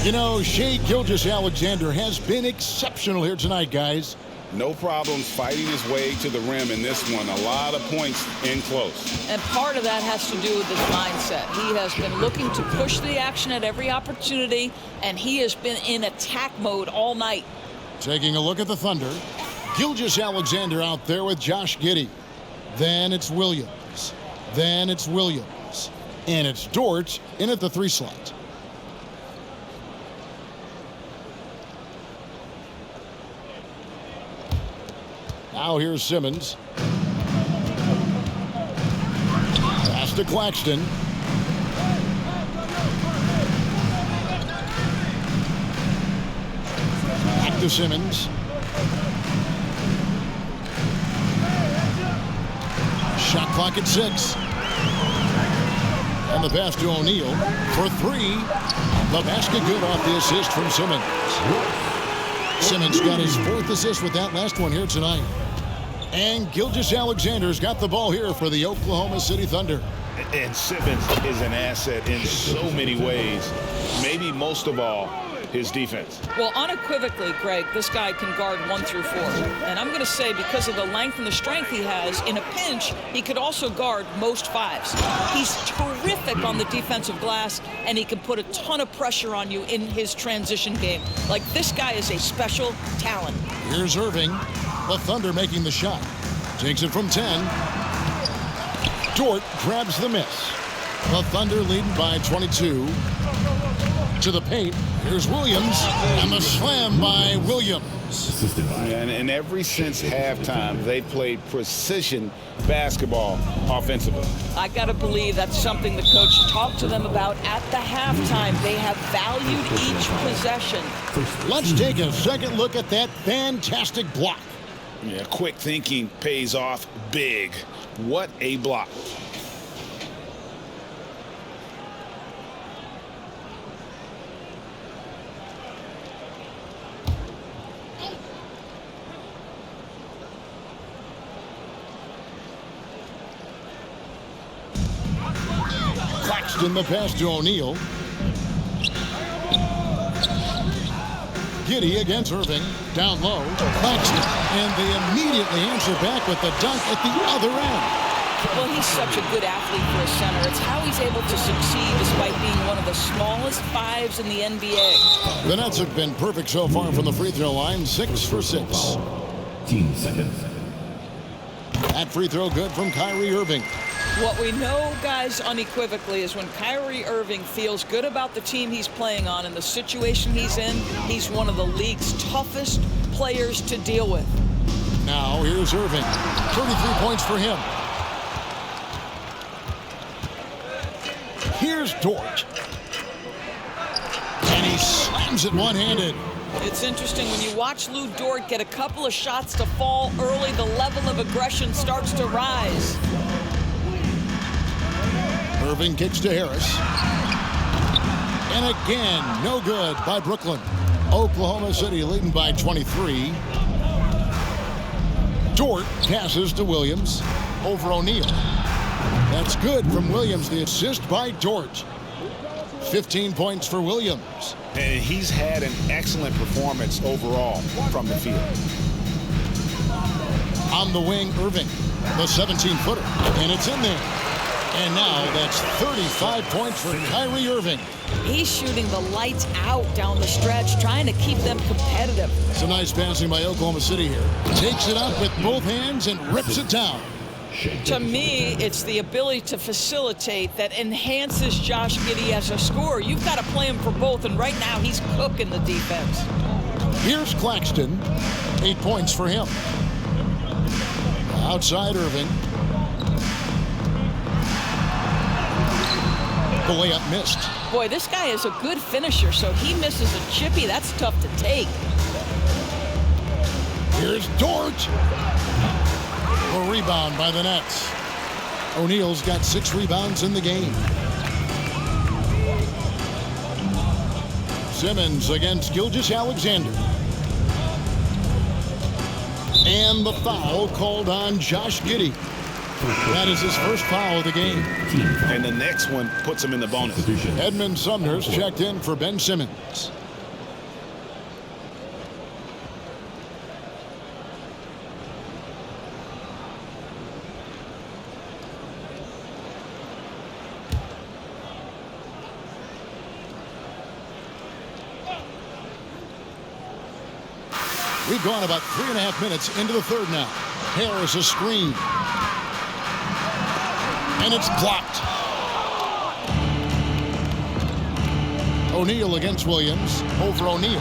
You know, Shai Gilgeous-Alexander has been exceptional here tonight, guys. No problems fighting his way to the rim in this one. A lot of points in close. And part of that has to do with his mindset. He has been looking to push the action at every opportunity, and he has been in attack mode all night. Taking a look at the Thunder. Gilgeous-Alexander out there with Josh Giddey. Then it's Williams. Then it's Williams. And it's Dort in at the 3 slot. Now here's Simmons. Pass to Claxton. Back to Simmons. Shot clock at 6. And the pass to O'Neal for 3. The basket good off the assist from Simmons. Simmons got his 4th assist with that last one here tonight. And Gilgeous-Alexander's got the ball here for the Oklahoma City Thunder. And Simmons is an asset in so many ways. Maybe most of all, his defense. Well, unequivocally, Greg, this guy can guard 1 through 4. And I'm going to say because of the length and the strength he has, in a pinch, he could also guard most 5s. He's terrific on the defensive glass, and he can put a ton of pressure on you in his transition game. Like, this guy is a special talent. Here's Irving. The Thunder making the shot. Takes it from 10. Dort grabs the miss. The Thunder leading by 22. To the paint. Here's Williams. And the slam by Williams. And ever since halftime, they've played precision basketball offensively. I got to believe that's something the coach talked to them about at the halftime. They have valued each possession. Let's take a second look at that fantastic block. Yeah, quick thinking pays off big. What a block. Claxton the pass to O'Neal. Giddey against Irving. Down low. Claxton. And they immediately answer back with the dunk at the other end. Well, he's such a good athlete for a center. It's how he's able to succeed despite being one of the smallest 5s in the NBA. The Nets have been perfect so far from the free throw line. 6 for 6. 15 seconds. That free throw good from Kyrie Irving. What we know, guys, unequivocally is when Kyrie Irving feels good about the team he's playing on and the situation he's in, he's one of the league's toughest players to deal with. Now here's Irving. 33 points for him. Here's Dort. And he slams it one-handed. It's interesting when you watch Lou Dort get a couple of shots to fall early, the level of aggression starts to rise. Irving kicks to Harris. And again, no good by Brooklyn. Oklahoma City leading by 23. Dort passes to Williams over O'Neal. That's good from Williams, the assist by Dort. 15 points for Williams. And he's had an excellent performance overall from the field. On the wing, Irving, the 17-footer, and it's in there. And now that's 35 points for Kyrie Irving. He's shooting the lights out down the stretch, trying to keep them competitive. It's a nice passing by Oklahoma City here. Takes it up with both hands and rips it down. To me, it's the ability to facilitate that enhances Josh Giddey as a scorer. You've got to play him for both, and right now he's cooking the defense. Here's Claxton. 8 points for him. Outside Irving. The layup missed. Boy, this guy is a good finisher, so he misses a chippy. That's tough to take. Here's Dort. A rebound by the Nets. O'Neal's got 6 rebounds in the game. Simmons against Gilgeous-Alexander. And the foul called on Josh Giddey. That is his first foul of the game. And the next one puts him in the bonus. Edmund Sumner's checked in for Ben Simmons. We've gone about 3.5 minutes into the third now. Harris a screen. And it's blocked. O'Neal against Williams over O'Neal.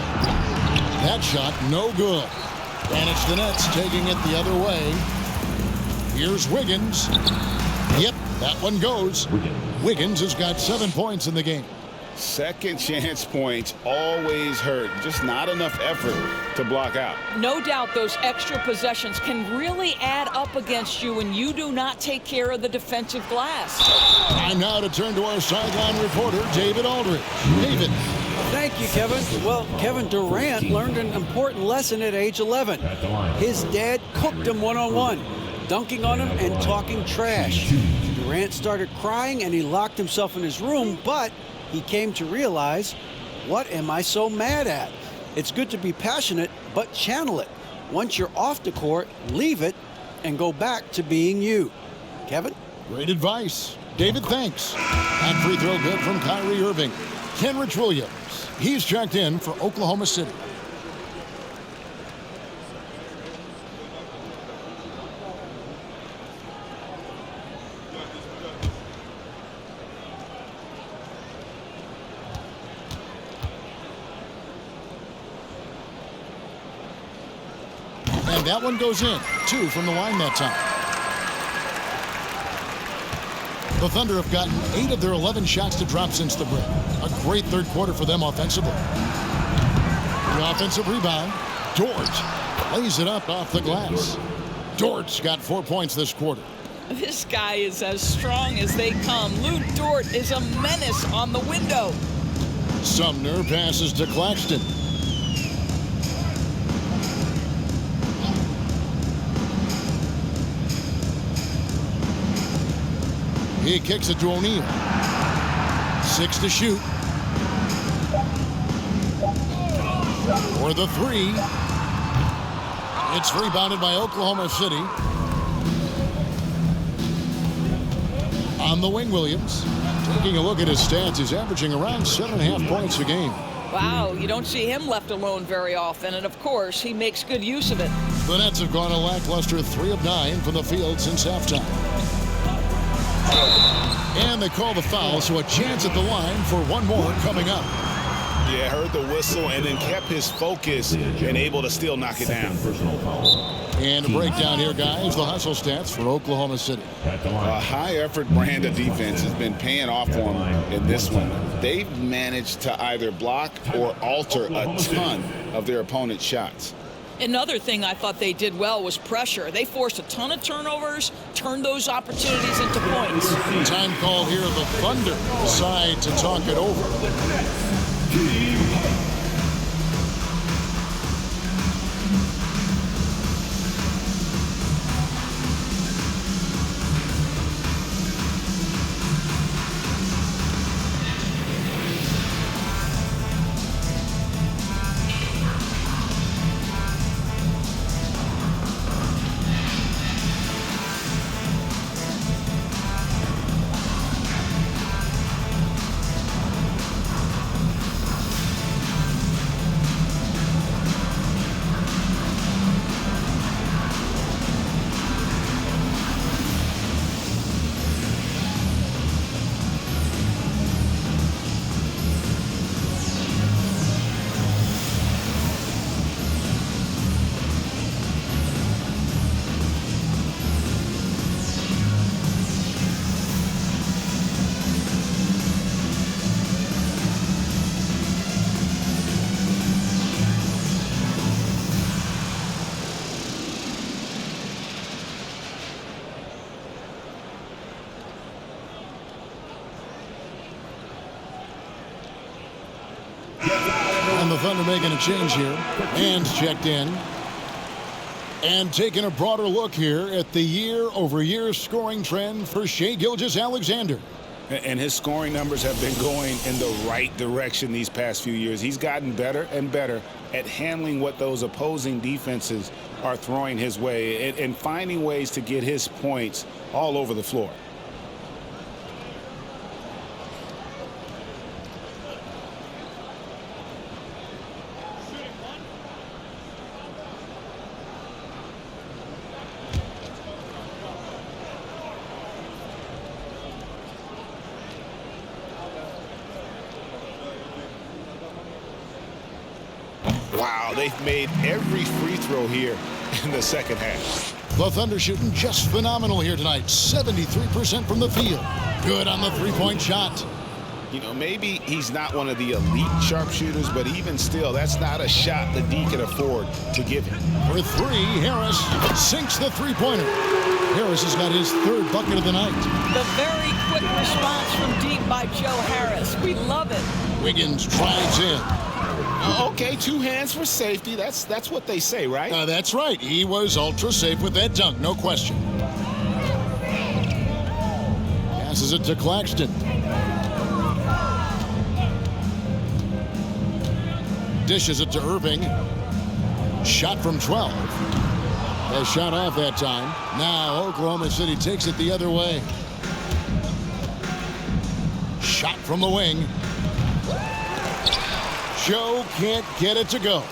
That shot no good. And it's the Nets taking it the other way. Here's Wiggins. Yep, that one goes. Wiggins has got 7 points in the game. Second chance points always hurt. Just not enough effort to block out. No doubt those extra possessions can really add up against you when you do not take care of the defensive glass. Time now to turn to our sideline reporter, David Aldridge. David. Thank you, Kevin. Well, Kevin Durant learned an important lesson at age 11. His dad cooked him one-on-one, dunking on him and talking trash. Durant started crying and he locked himself in his room, but he came to realize, what am I so mad at? It's good to be passionate, but channel it. Once you're off the court, leave it and go back to being you. Kevin? Great advice. David, thanks. That free throw good from Kyrie Irving. Kenrich Williams. He's checked in for Oklahoma City. And that one goes in. 2 from the line that time. The Thunder have gotten 8 of their 11 shots to drop since the break. A great third quarter for them offensively. The offensive rebound. Dort lays it up off the glass. Dort's got 4 points this quarter. This guy is as strong as they come. Lou Dort is a menace on the window. Sumner passes to Claxton. He kicks it to O'Neal. 6 to shoot. For the 3. It's rebounded by Oklahoma City. On the wing, Williams. Taking a look at his stats, he's averaging around 7.5 points a game. Wow, you don't see him left alone very often, and of course, he makes good use of it. The Nets have gone a lackluster 3 of 9 from the field since halftime. And they call the foul, so a chance at the line for one more coming up. Yeah, heard the whistle and then kept his focus and able to still knock it down. And a breakdown here, guys. The hustle stats for Oklahoma City. A high-effort brand of defense has been paying off for them in this one. They've managed to either block or alter a ton of their opponent's shots. Another thing I thought they did well was pressure. They forced a ton of turnovers, turned those opportunities into points. Time call here. The Thunder decide to talk it over. And the Thunder making a change here. And checked in. And taking a broader look here at the year-over-year scoring trend for Shai Gilgeous-Alexander. And his scoring numbers have been going in the right direction these past few years. He's gotten better and better at handling what those opposing defenses are throwing his way and finding ways to get his points all over the floor. Wow, they've made every free throw here in the second half. The Thunder shooting just phenomenal here tonight. 73% from the field. Good on the three-point shot. You know, maybe he's not one of the elite sharpshooters, but even still, that's not a shot the D can afford to give him. For three, Harris sinks the three-pointer. Harris has got his third bucket of the night. The very quick response from deep by Joe Harris. We love it. Wiggins drives in. Okay, two hands for safety. That's what they say, right? That's right. He was ultra safe with that dunk, no question. Passes it to Claxton. Dishes it to Irving. Shot from 12. A shot off that time. Now Oklahoma City takes it the other way. Shot from the wing. Joe can't get it to go.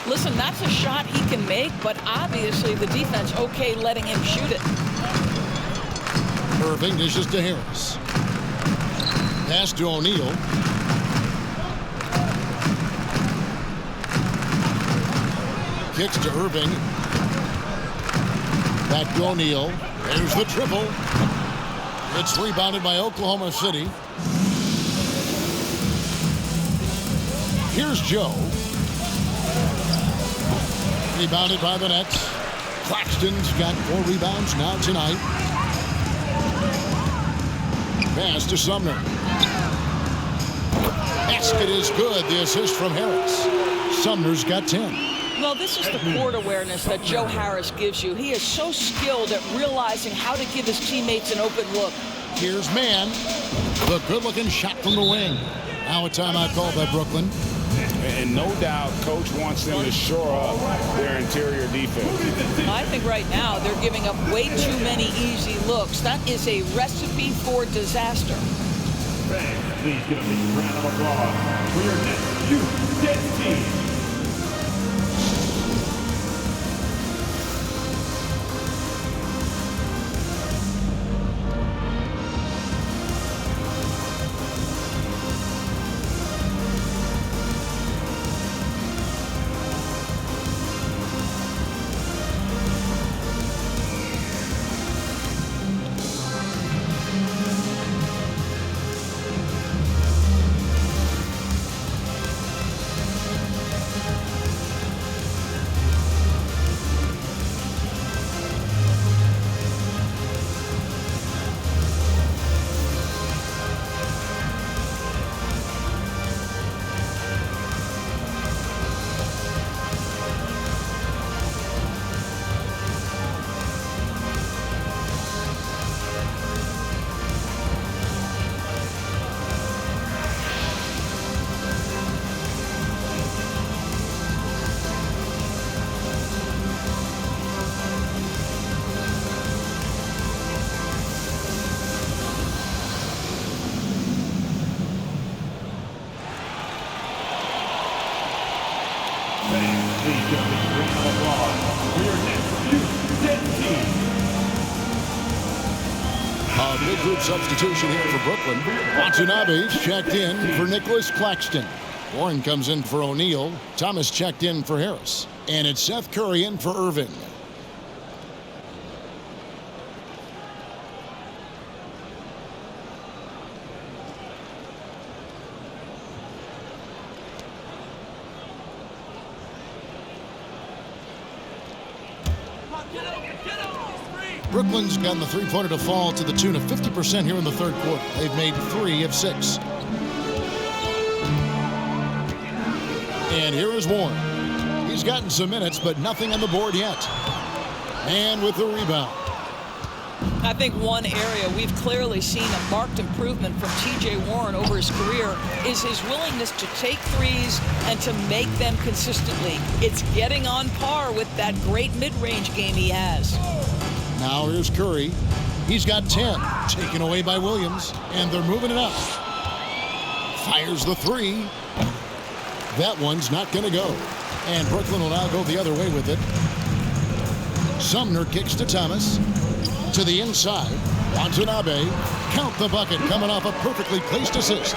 Listen, that's a shot he can make, but obviously the defense okay letting him shoot it. Irving dishes to Harris. Pass to O'Neal. Kicks to Irving. Back to O'Neal. There's the triple. It's rebounded by Oklahoma City. Here's Joe. Rebounded by the Nets. Claxton's got 4 rebounds now tonight. Pass to Sumner. Basket is good. The assist from Harris. Sumner's got 10. Well, this is the court awareness that Joe Harris gives you. He is so skilled at realizing how to give his teammates an open look. Here's Mann. The good-looking shot from the wing. Now a timeout called by Brooklyn. And no doubt, Coach wants them to shore up their interior defense. I think right now they're giving up way too many easy looks. That is a recipe for disaster. Fans, please give a big round of applause for your next youth dance team. Please join me in a round of applause for your next Houston team. A big group substitution here for Brooklyn. Watanabe's checked in for Nicholas Claxton. Warren comes in for O'Neal. Thomas checked in for Harris. And it's Seth Curry in for Irving. Brooklyn's gotten the three-pointer to fall to the tune of 50% here in the third quarter. They've made 3 of 6. And here is Warren. He's gotten some minutes, but nothing on the board yet. And with the rebound. I think one area we've clearly seen a marked improvement from T.J. Warren over his career is his willingness to take threes and to make them consistently. It's getting on par with that great mid-range game he has. Now here's Curry. He's got 10, taken away by Williams, and they're moving it up. Fires the 3. That one's not going to go. And Brooklyn will now go the other way with it. Sumner kicks to Thomas. To the inside. Watanabe. Count the bucket coming off a perfectly placed assist.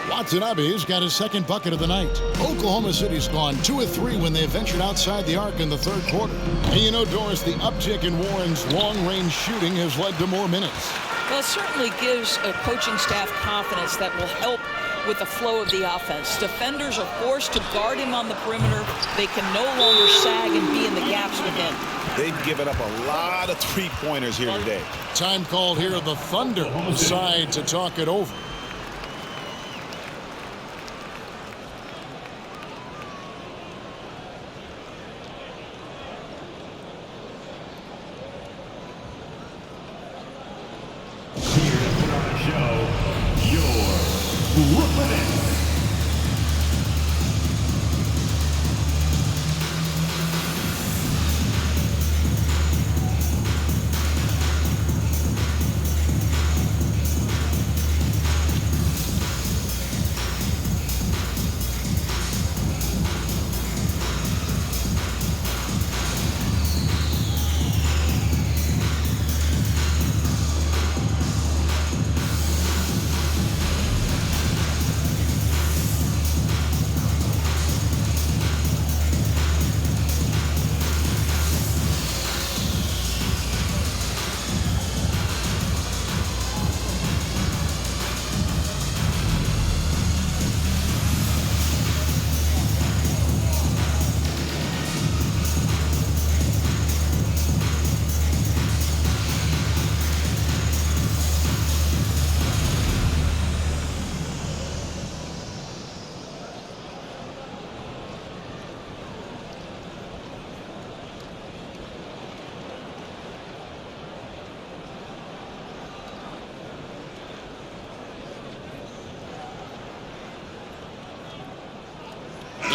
Watanabe's got his second bucket of the night. Oklahoma City's gone 2 of 3 when they ventured outside the arc in the third quarter. And you know, Doris, the uptick in Warren's long-range shooting has led to more minutes. Well, it certainly gives a coaching staff confidence that will help with the flow of the offense. Defenders are forced to guard him on the perimeter. They can no longer sag and be in the gaps with him. They've given up a lot of three-pointers here today. Time called here. The Thunder decide to talk it over.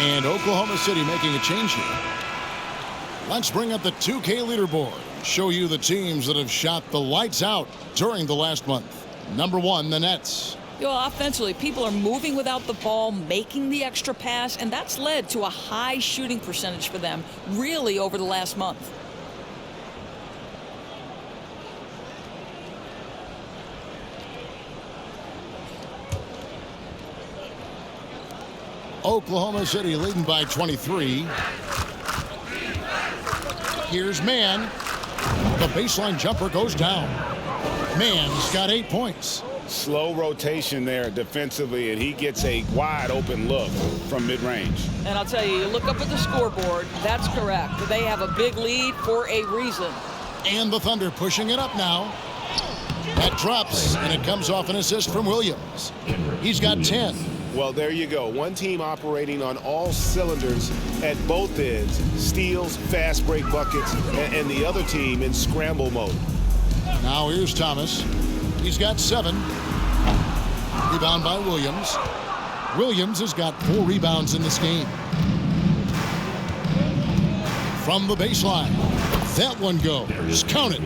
And Oklahoma City making a change here. Let's bring up the 2K leaderboard. Show you the teams that have shot the lights out during the last month. Number 1, the Nets. You know, offensively, people are moving without the ball, making the extra pass, and that's led to a high shooting percentage for them, really, over the last month. Oklahoma City leading by 23. Here's Mann. The baseline jumper goes down. Mann's got 8 points. Slow rotation there defensively, and he gets a wide open look from mid-range. And I'll tell you, you look up at the scoreboard, that's correct. They have a big lead for a reason. And the Thunder pushing it up now. That drops, and it comes off an assist from Williams. He's got 10. Well, there you go. One team operating on all cylinders at both ends. Steals, fast break buckets, and the other team in scramble mode. Now here's Thomas. He's got 7. Rebound by Williams. Williams has got 4 rebounds in this game. From the baseline. That one goes. Count it.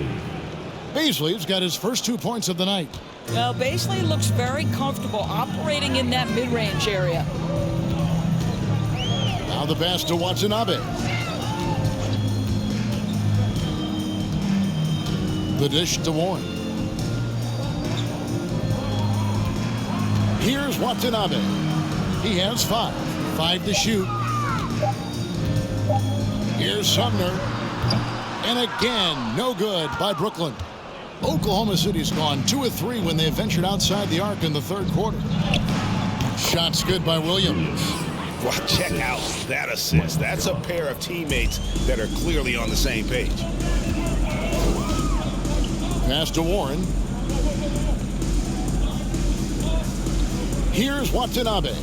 Baisley's got his first 2 points of the night. Well, Baisley looks very comfortable operating in that mid-range area. Now Now the pass to Watanabe. The dish to Warren. Here's Watanabe. He has 5. 5 to shoot. Here's Sumner. And again, no good by Brooklyn. Oklahoma City's gone 2 of 3 when they ventured outside the arc in the third quarter. Shots good by Williams. Well, check out that assist. That's a pair of teammates that are clearly on the same page. Pass to Warren. Here's Watanabe.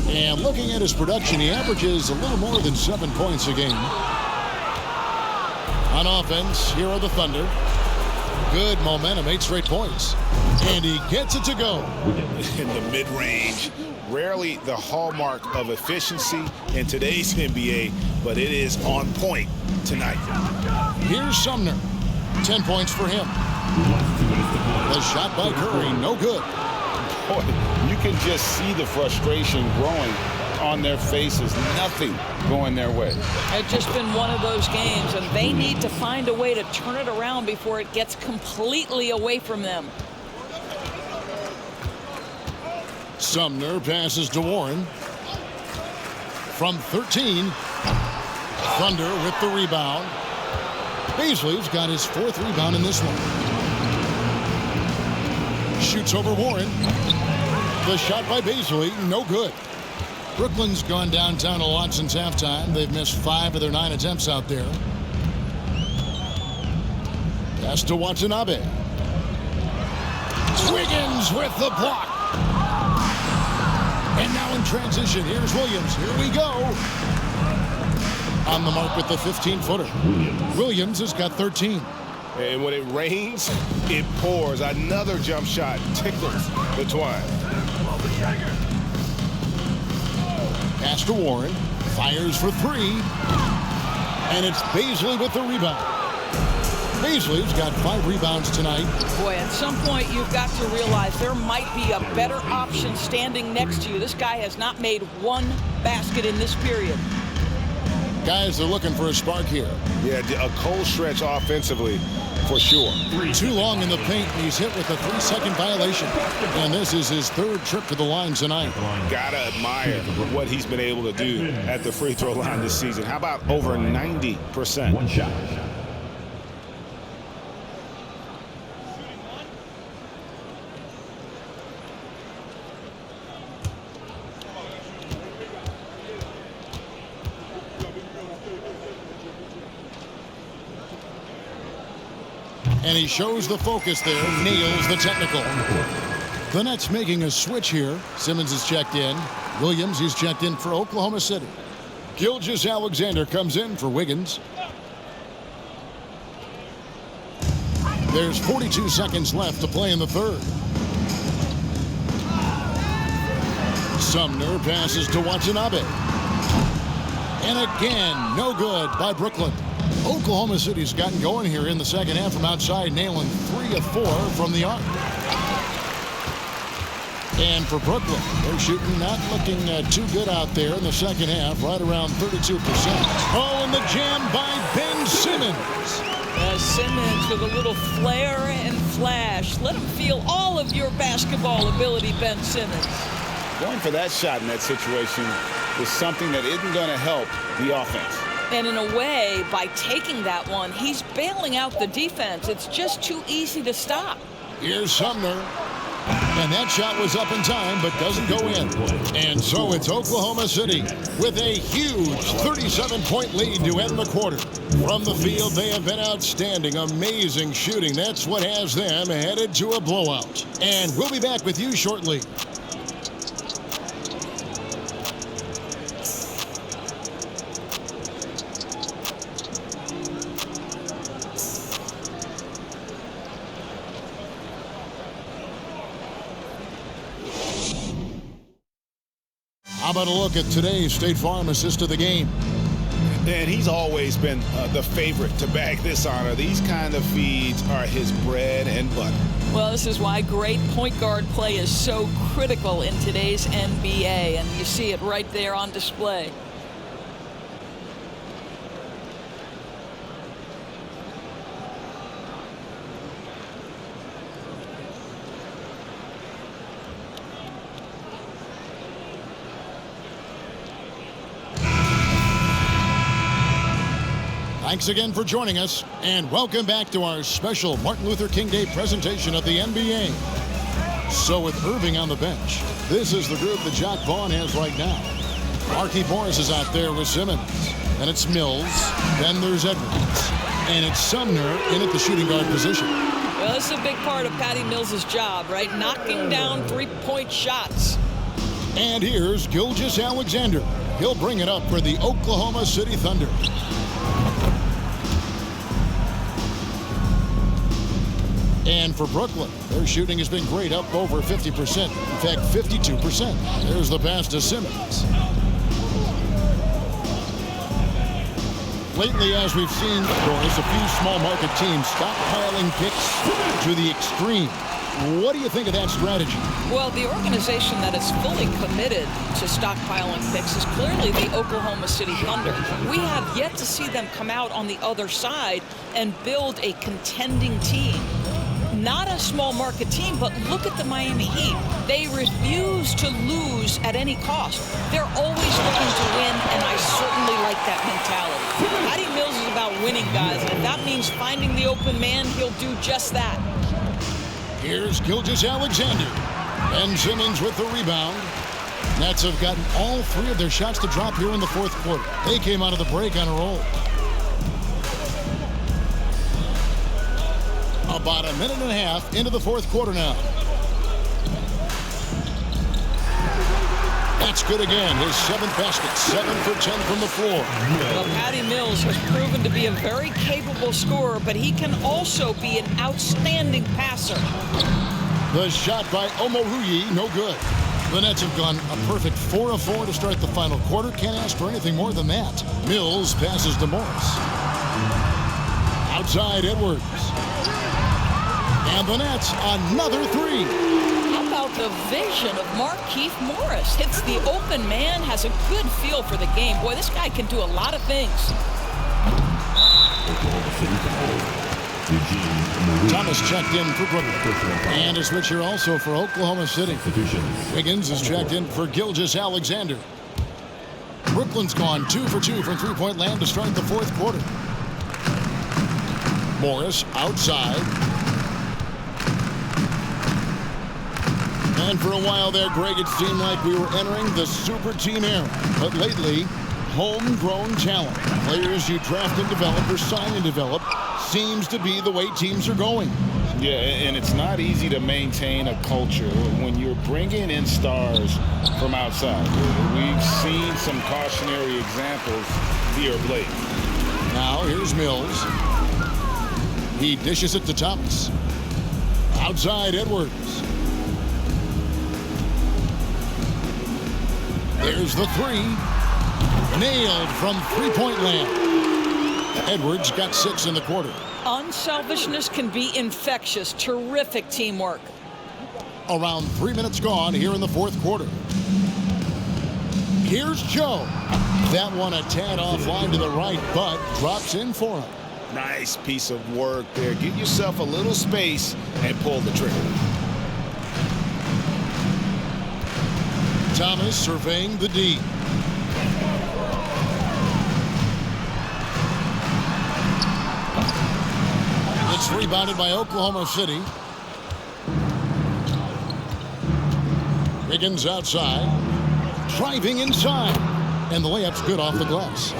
And looking at his production, he averages a little more than 7 points a game. On offense, here are the Thunder. Good momentum, 8 straight points. And he gets it to go. In the mid-range, rarely the hallmark of efficiency in today's NBA, but it is on point tonight. Here's Sumner. 10 points for him. The shot by Curry, no good. Boy, you can just see the frustration growing on their faces. Nothing going their way. It's just been one of those games, and they need to find a way to turn it around before it gets completely away from them. Sumner passes to Warren. From 13, Thunder with the rebound. Baisley's got his 4th rebound in this one. Shoots over Warren. The shot by Baisley, no good. Brooklyn's gone downtown a lot since halftime. They've missed 5 of their 9 attempts out there. Pass to Watanabe. Wiggins with the block. And now in transition, here's Williams. Here we go. On the mark with the 15-footer. Williams has got 13. And when it rains, it pours. Another jump shot tickles the twine. Pass to Warren. Fires for 3. And it's Baisley with the rebound. Baisley's got 5 rebounds tonight. Boy, at some point you've got to realize there might be a better option standing next to you. This guy has not made 1 basket in this period. Guys are looking for a spark here. Yeah, a cold stretch offensively for sure. Too long in the paint. He's hit with a 3-second violation. And this is his 3rd trip to the line tonight. Gotta admire what he's been able to do at the free throw line this season. How about over 90%? 1 shot. And he shows the focus there, nails the technical. The Nets making a switch here. Simmons is checked in. Williams, he's checked in for Oklahoma City. Gilgeous-Alexander comes in for Wiggins. There's 42 seconds left to play in the third. Sumner passes to Watanabe. And again, no good by Brooklyn. Oklahoma City's gotten going here in the second half from outside, nailing 3 of 4 from the arc. And for Brooklyn, they're shooting, not looking too good out there in the second half, right around 32%. Oh, and the jam by Ben Simmons. Simmons with a little flair and flash. Let him feel all of your basketball ability, Ben Simmons. Going for that shot in that situation is something that isn't going to help the offense. And in a way, by taking that one, he's bailing out the defense. It's just too easy to stop. Here's Sumner. And that shot was up in time, but doesn't go in. And so it's Oklahoma City with a huge 37-point lead to end the quarter. From the field, they have been outstanding, amazing shooting. That's what has them headed to a blowout. And we'll be back with you shortly. How about a look at today's State Farm assist of the game? And he's always been the favorite to bag this honor. These kind of feeds are his bread and butter. Well, this is why great point guard play is so critical in today's NBA, and you see it right there on display. Thanks again for joining us, and welcome back to our special Martin Luther King Day presentation of the NBA. So with Irving on the bench, this is the group that Jacque Vaughn has right now. Marquise Morris is out there with Simmons. Then it's Mills. Then there's Edwards. And it's Sumner in at the shooting guard position. Well, this is a big part of Patty Mills' job, right? Knocking down three-point shots. And here's Gilgeous-Alexander. He'll bring it up for the Oklahoma City Thunder. And for Brooklyn, their shooting has been great, up over 50%. In fact, 52%. There's the pass to Simmons. Lately, as we've seen, Doris, a few small market teams stockpiling picks to the extreme. What do you think of that strategy? Well, the organization that is fully committed to stockpiling picks is clearly the Oklahoma City Thunder. We have yet to see them come out on the other side and build a contending team. Not a small market team, but look at the Miami Heat. They refuse to lose at any cost. They're always looking to win, and I certainly like that mentality. Patty Mills is about winning, guys, and if that means finding the open man, he'll do just that. Here's Gilgeous-Alexander. Ben Simmons with the rebound. Nets have gotten all three of their shots to drop here in the fourth quarter. They came out of the break on a roll. About a minute and a half into the fourth quarter now. That's good again. His seventh basket, 7 for 10 from the floor. Well, Patty Mills has proven to be a very capable scorer, but he can also be an outstanding passer. The shot by Omoruyi, no good. The Nets have gone a perfect 4 of 4 to start the final quarter. Can't ask for anything more than that. Mills passes to Morris. Outside Edwards. And the Nets, another three. How about the vision of Marquise Morris? Hits the open man, has a good feel for the game. Boy, this guy can do a lot of things. Thomas checked in for Brooklyn. And a switch here also for Oklahoma City. Wiggins is checked in for Gilgeous-Alexander. Brooklyn's gone 2 for 2 from three-point land to start the fourth quarter. Morris outside. And for a while there, Greg, it seemed like we were entering the super team era. But lately, homegrown talent, players you draft and develop or sign and develop, seems to be the way teams are going. Yeah, and it's not easy to maintain a culture when you're bringing in stars from outside. We've seen some cautionary examples here of late. Now, here's Mills. He dishes it to Thomas. Outside Edwards. There's the three. Nailed from three-point land. Edwards got 6 in the quarter. Unselfishness can be infectious. Terrific teamwork. Around 3 minutes gone here in the fourth quarter. Here's Joe. That one a tad offline to the right, but drops in for him. Nice piece of work there. Get yourself a little space and pull the trigger. Thomas surveying the D. It's rebounded by Oklahoma City. Wiggins outside. Driving inside. And the layup's good off the glass.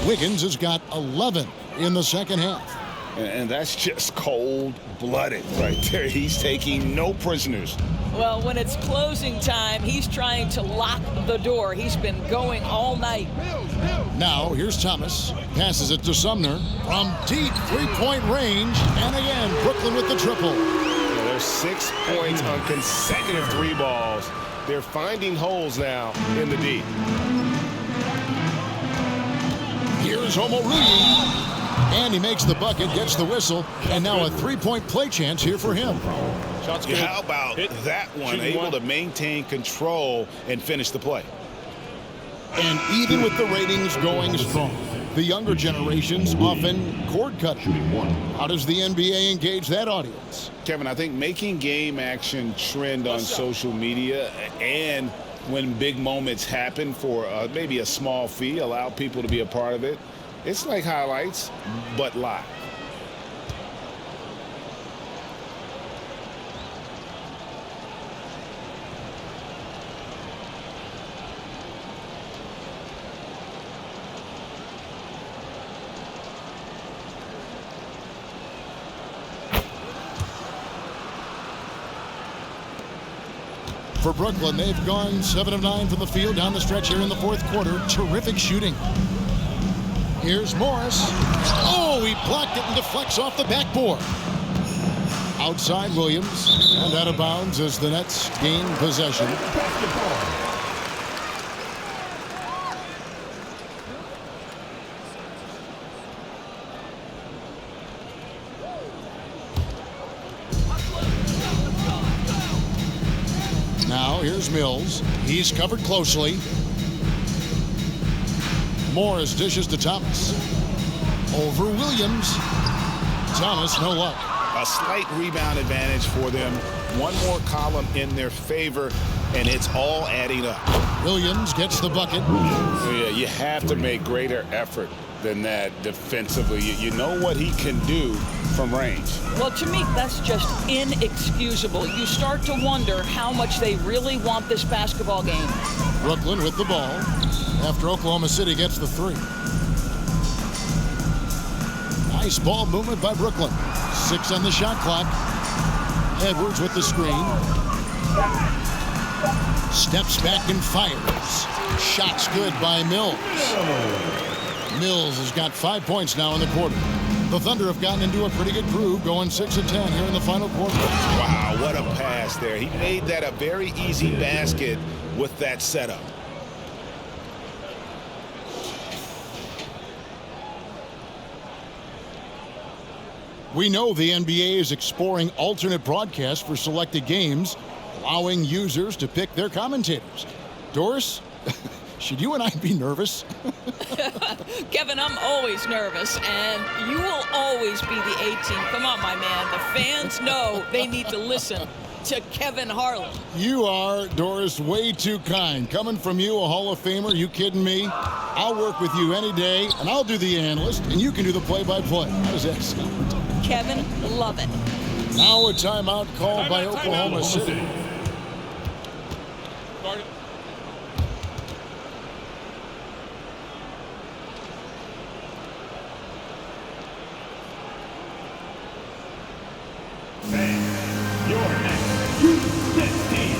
Wiggins has got 11 in the second half. And that's just cold-blooded right there. He's taking no prisoners. Well, when it's closing time, he's trying to lock the door. He's been going all night. Now, here's Thomas. Passes it to Sumner from deep three-point range. And again, Brooklyn with the triple. Yeah, there's 6 points on consecutive 3 balls. They're finding holes now in the D. Here's Omoruyi. And he makes the bucket, gets the whistle, and now a three-point play chance here for him. Yeah, how about that one? Able to maintain control and finish the play. And even with the ratings going strong, the younger generations often cord-cutting. How does the NBA engage that audience? Kevin, I think making game action trend on social media, and when big moments happen for maybe a small fee, allow people to be a part of it. It's like highlights, but live. For Brooklyn, they've gone 7 of 9 from the field down the stretch here in the fourth quarter. Terrific shooting. Here's Morris. Oh, he blocked it and deflects off the backboard. Outside Williams, and out of bounds as the Nets gain possession. Now here's Mills. He's covered closely. Morris dishes to Thomas. Over Williams. Thomas, no luck. A slight rebound advantage for them. One more column in their favor, and it's all adding up. Williams gets the bucket. Yeah, you have to make greater effort than that defensively. You know what he can do from range. Well, to me, that's just inexcusable. You start to wonder how much they really want this basketball game. Brooklyn with the ball after Oklahoma City gets the 3. Nice ball movement by Brooklyn. 6 on the shot clock. Edwards with the screen. Steps back and fires. Shot's good by Mills. Mills has got 5 points now in the quarter. The Thunder have gotten into a pretty good groove, going 6 of 10 here in the final quarter. Wow, what a pass there. He made that a very easy basket with that setup. We know the NBA is exploring alternate broadcasts for selected games, allowing users to pick their commentators. Doris, should you and I be nervous? Kevin, I'm always nervous, and you will always be the A-team. Come on, my man. The fans know they need to listen to Kevin Harlan. You are, Doris, way too kind. Coming from you, a Hall of Famer, you kidding me? I'll work with you any day, and I'll do the analyst, and you can do the play-by-play. How does that sound? Kevin, love it. Now a timeout called by Oklahoma City. Your next U-16 team.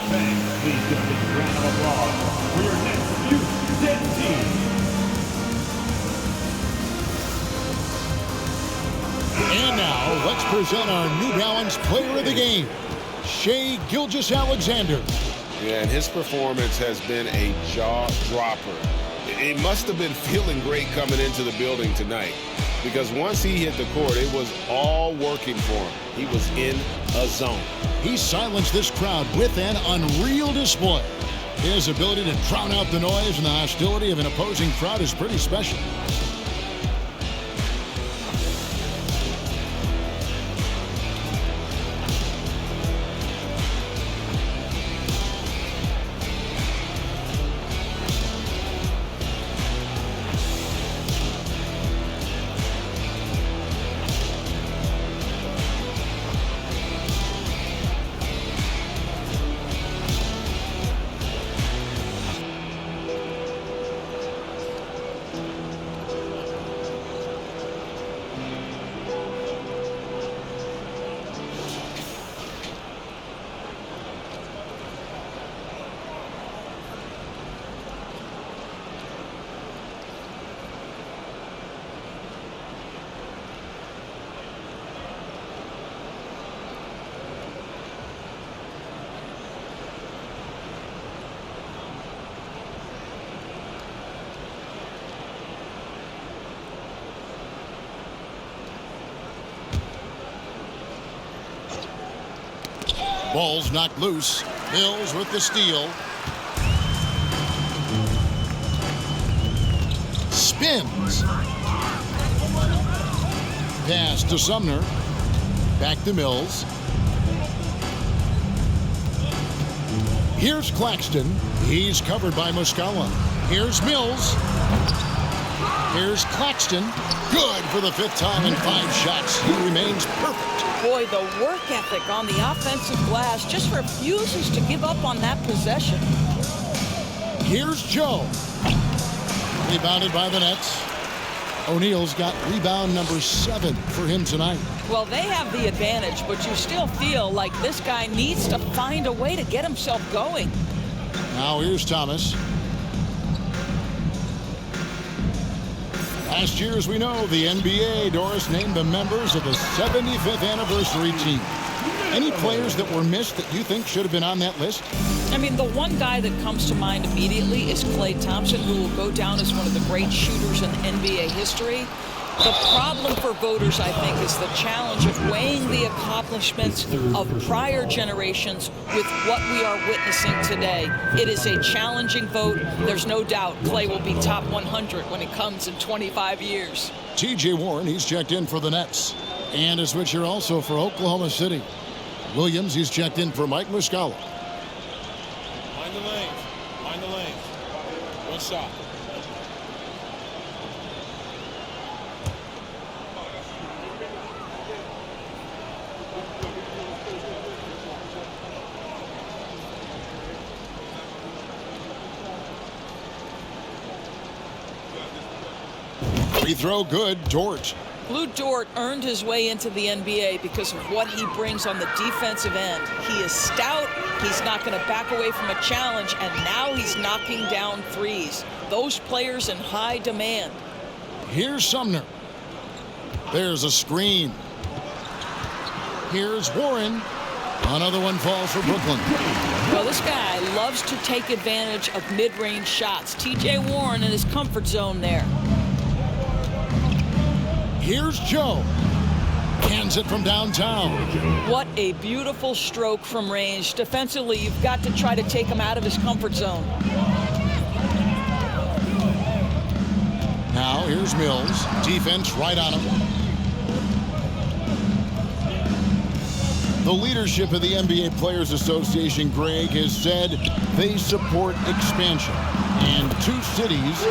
Please give a big round of applause for your next U-10 team. And now, let's present our New Balance Player of the Game, Shai Gilgeous-Alexander. Yeah, and his performance has been a jaw-dropper. It must have been feeling great coming into the building tonight, because once he hit the court, it was all working for him. He was in a zone. He silenced this crowd with an unreal display. His ability to drown out the noise and the hostility of an opposing crowd is pretty special. Ball's knocked loose. Mills with the steal. Spins. Pass to Sumner. Back to Mills. Here's Claxton. He's covered by Muscala. Here's Mills. Here's Claxton. Good for the 5th time in 5 shots. He remains perfect. Boy, the work ethic on the offensive glass just refuses to give up on that possession. Here's Joe. Rebounded by the Nets. O'Neal's got rebound number 7 for him tonight. Well, they have the advantage, but you still feel like this guy needs to find a way to get himself going. Now here's Thomas. Last year, as we know, the NBA, Doris, named the members of the 75th anniversary team. Any players that were missed that you think should have been on that list? I mean, the one guy that comes to mind immediately is Klay Thompson, who will go down as one of the great shooters in NBA history. The problem for voters, I think, is the challenge of weighing the accomplishments of prior generations with what we are witnessing today. It is a challenging vote. There's no doubt Klay will be top 100 when it comes in 25 years. T.J. Warren, he's checked in for the Nets. And a switcher also for Oklahoma City. Williams, he's checked in for Mike Muscala. Mind the lanes. Mind the lanes. One shot. Free throw good. Dort. Lou Dort earned his way into the NBA because of what he brings on the defensive end. He is stout. He's not going to back away from a challenge, and now he's knocking down threes. Those players in high demand. Here's Sumner. There's a screen. Here's Warren. Another one falls for Brooklyn. Well, this guy loves to take advantage of mid-range shots. T.J. Warren in his comfort zone there. Here's Joe. Cans it from downtown. What a beautiful stroke from range. Defensively, you've got to try to take him out of his comfort zone. Now here's Mills. Defense right on him. The leadership of the NBA Players Association, Greg, has said they support expansion. And 2 cities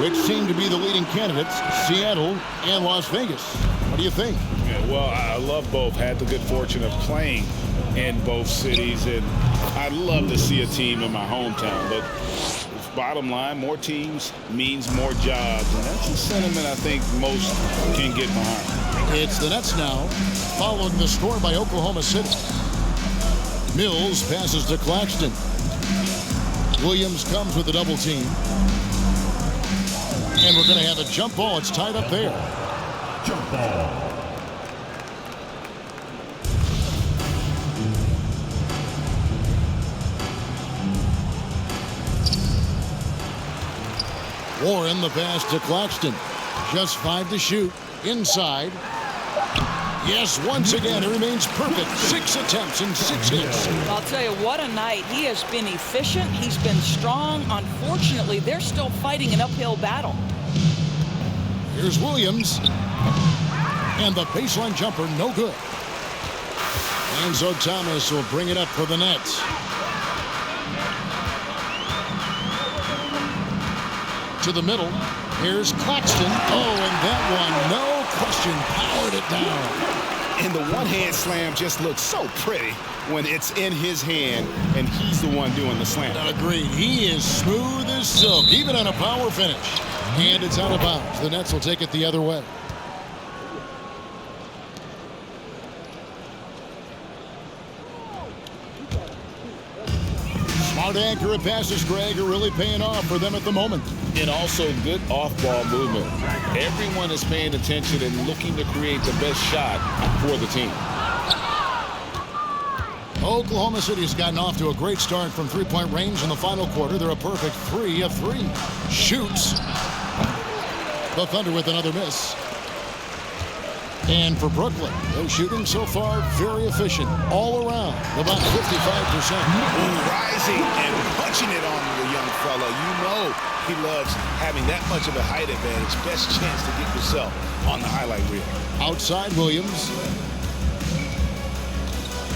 which seem to be the leading candidates, Seattle and Las Vegas. What do you think? Yeah, well, I love both. Had the good fortune of playing in both cities, and I'd love to see a team in my hometown. But bottom line, more teams means more jobs, and that's a sentiment I think most can get behind. It's the Nets now, following the score by Oklahoma City. Mills passes to Claxton. Williams comes with a double team. And we're going to have a jump ball. It's tied up there. Jump ball. Warren, the pass to Claxton. Just 5 to shoot. Inside. Yes, once again, it remains perfect. 6 attempts and 6 hits. I'll tell you, what a night. He has been efficient. He's been strong. Unfortunately, they're still fighting an uphill battle. Here's Williams. And the baseline jumper, no good. Enzo Thomas will bring it up for the Nets. To the middle. Here's Claxton. Oh, and that one, no question, powered it down. And the one-hand slam just looks so pretty when it's in his hand and he's the one doing the slam. Agreed. He is smooth as silk, even on a power finish. And it's out of bounds. The Nets will take it the other way. Smart, accurate passes, Greg, are really paying off for them at the moment. And also good off-ball movement. Everyone is paying attention and looking to create the best shot for the team. Oklahoma City has gotten off to a great start from three-point range in the final quarter. They're a perfect 3 of 3. Shoots. The Thunder with another miss. And for Brooklyn, their shooting so far very efficient all around, about 55%. Rising and punching it on the young fella. You know he loves having that much of a height advantage. Best chance to get yourself on the highlight reel. Outside Williams.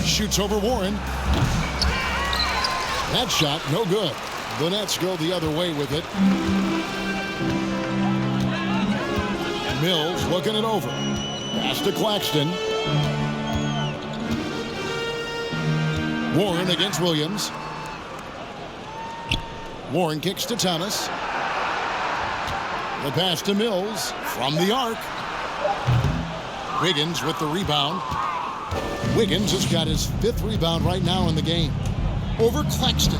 Shoots over Warren. That shot, no good. The Nets go the other way with it. Mills looking it over. Pass to Claxton. Warren against Williams. Warren kicks to Thomas. The pass to Mills from the arc. Wiggins with the rebound. Wiggins has got his 5th rebound right now in the game. Over Claxton.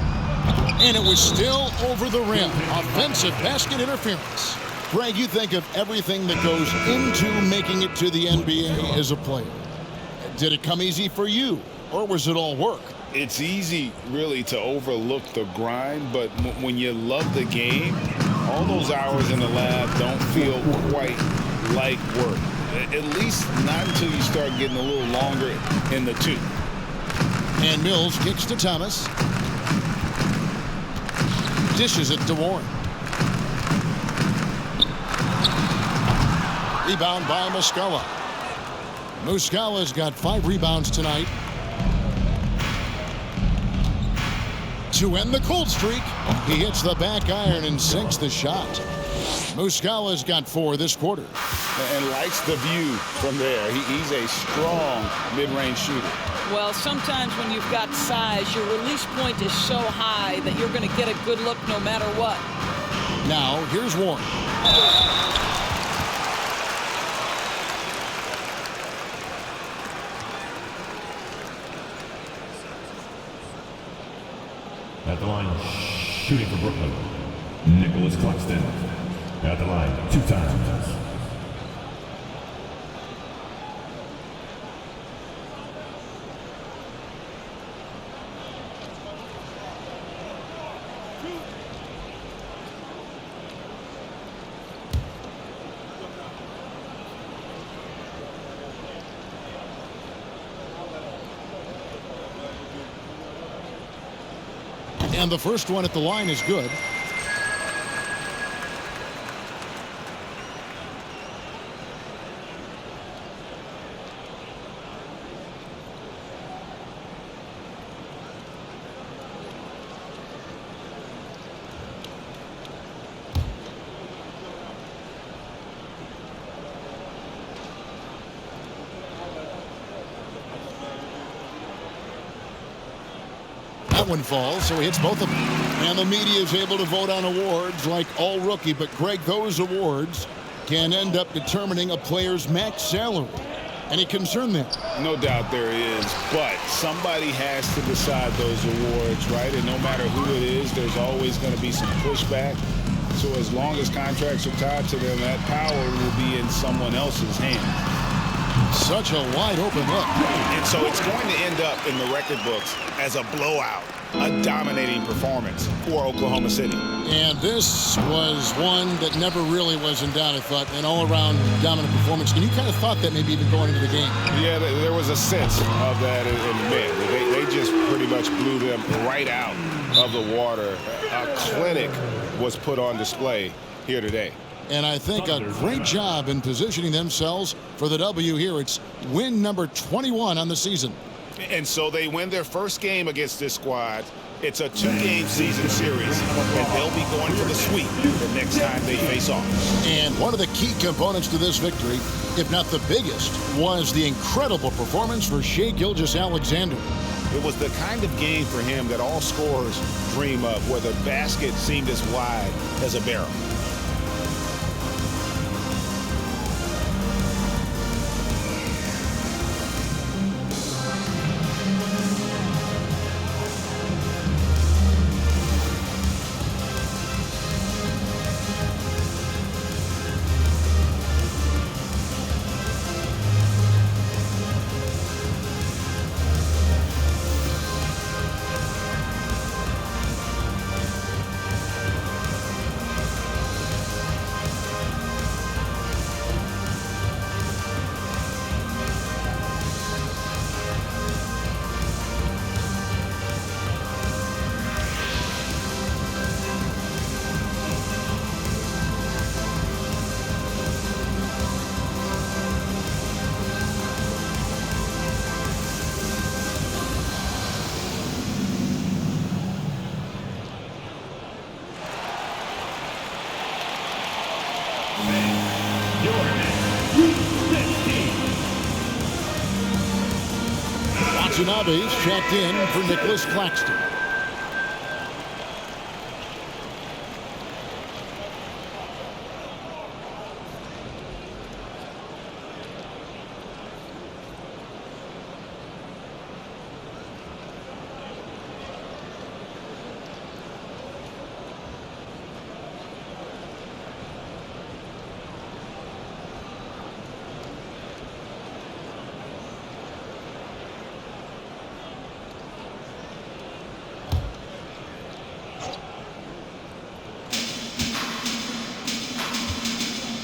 And it was still over the rim. Offensive basket interference. Greg, you think of everything that goes into making it to the NBA as a player. Did it come easy for you, or was it all work? It's easy, really, to overlook the grind, but when you love the game, all those hours in the lab don't feel quite like work. At least not until you start getting a little longer in the tooth. And Mills kicks to Thomas. Dishes it to Warren. Rebound by Muscala. Muscala's got 5 rebounds tonight. To end the cold streak, he hits the back iron and sinks the shot. Muscala's got 4 this quarter. And likes the view from there. He's a strong mid-range shooter. Well, sometimes when you've got size, your release point is so high that you're going to get a good look no matter what. Now, here's Warren. At the line, shooting for Brooklyn, Nicholas Claxton. At the line, 2 times. And the first one at the line is good. That one falls, so he hits both of them. And the media is able to vote on awards like all rookie. But, Greg, those awards can end up determining a player's max salary. Any concern there? No doubt there is, but somebody has to decide those awards, right? And no matter who it is, there's always going to be some pushback. So as long as contracts are tied to them, that power will be in someone else's hands. Such a wide open look. And so it's going to end up in the record books as a blowout, a dominating performance for Oklahoma City. And this was one that never really was in doubt, I thought, an all-around dominant performance. And you kind of thought that maybe even going into the game. Yeah, there was a sense of that in the mid. They just pretty much blew them right out of the water. A clinic was put on display here today. And I think a great job in positioning themselves for the W here. It's win number 21 on the season. And so they win their first game against this squad. It's a 2-game season series, and they'll be going for the sweep the next time they face off. And one of the key components to this victory, if not the biggest, was the incredible performance for Shai Gilgeous-Alexander. It was the kind of game for him that all scorers dream of, where the basket seemed as wide as a barrel. Watanabe's checked in for Nicholas Claxton.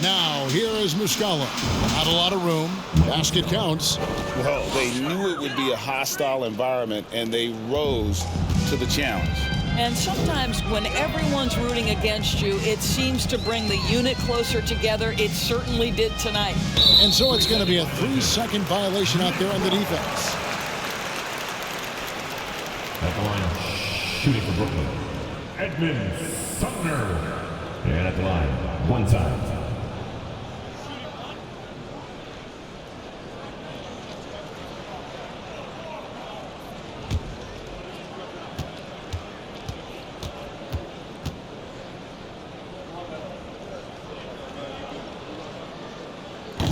Now, here is Muscala. Not a lot of room. Basket counts. Well, they knew it would be a hostile environment, and they rose to the challenge. And sometimes when everyone's rooting against you, it seems to bring the unit closer together. It certainly did tonight. And so it's going to be a 3-second violation out there on the defense. At the line, shooting for Brooklyn, Edmund Sumner. And at the line, one time.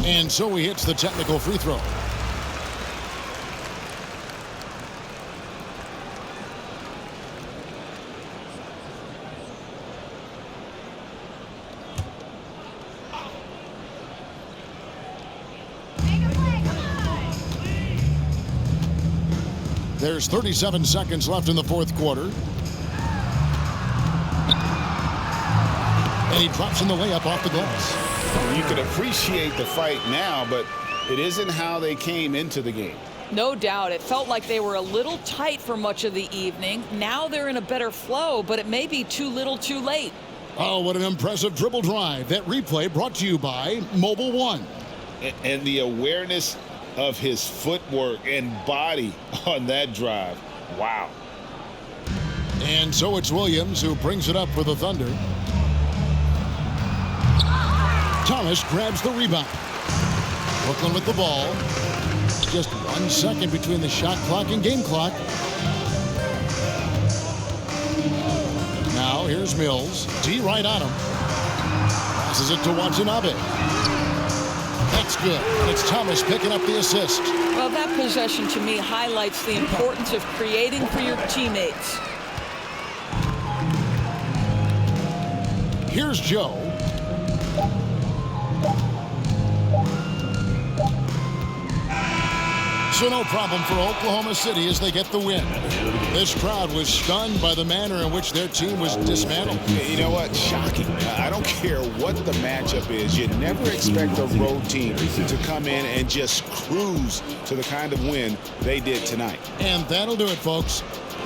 And so he hits the technical free throw. There's 37 seconds left in the fourth quarter. And he drops in the layup off the glass. You can appreciate the fight now, but it isn't how they came into the game. No doubt. It felt like they were a little tight for much of the evening. Now they're in a better flow, but it may be too little too late. Oh, what an impressive dribble drive. That replay brought to you by Mobile One. And the awareness of his footwork and body on that drive. Wow. And so it's Williams who brings it up for the Thunder. Thomas grabs the rebound. Brooklyn with the ball. Just 1 second between the shot clock and game clock. Now here's Mills. D right on him. Passes it to Watanabe. That's good. And it's Thomas picking up the assist. Well, that possession to me highlights the importance of creating for your teammates. Here's Joe. So no problem for Oklahoma City as they get the win. This crowd was stunned by the manner in which their team was dismantled. You know what? Shocking. I don't care what the matchup is. You never expect a road team to come in and just cruise to the kind of win they did tonight. And that'll do it, folks.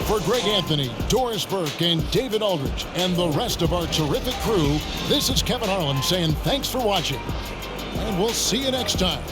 For Greg Anthony, Doris Burke, and David Aldridge, and the rest of our terrific crew, this is Kevin Harlan saying thanks for watching. And we'll see you next time.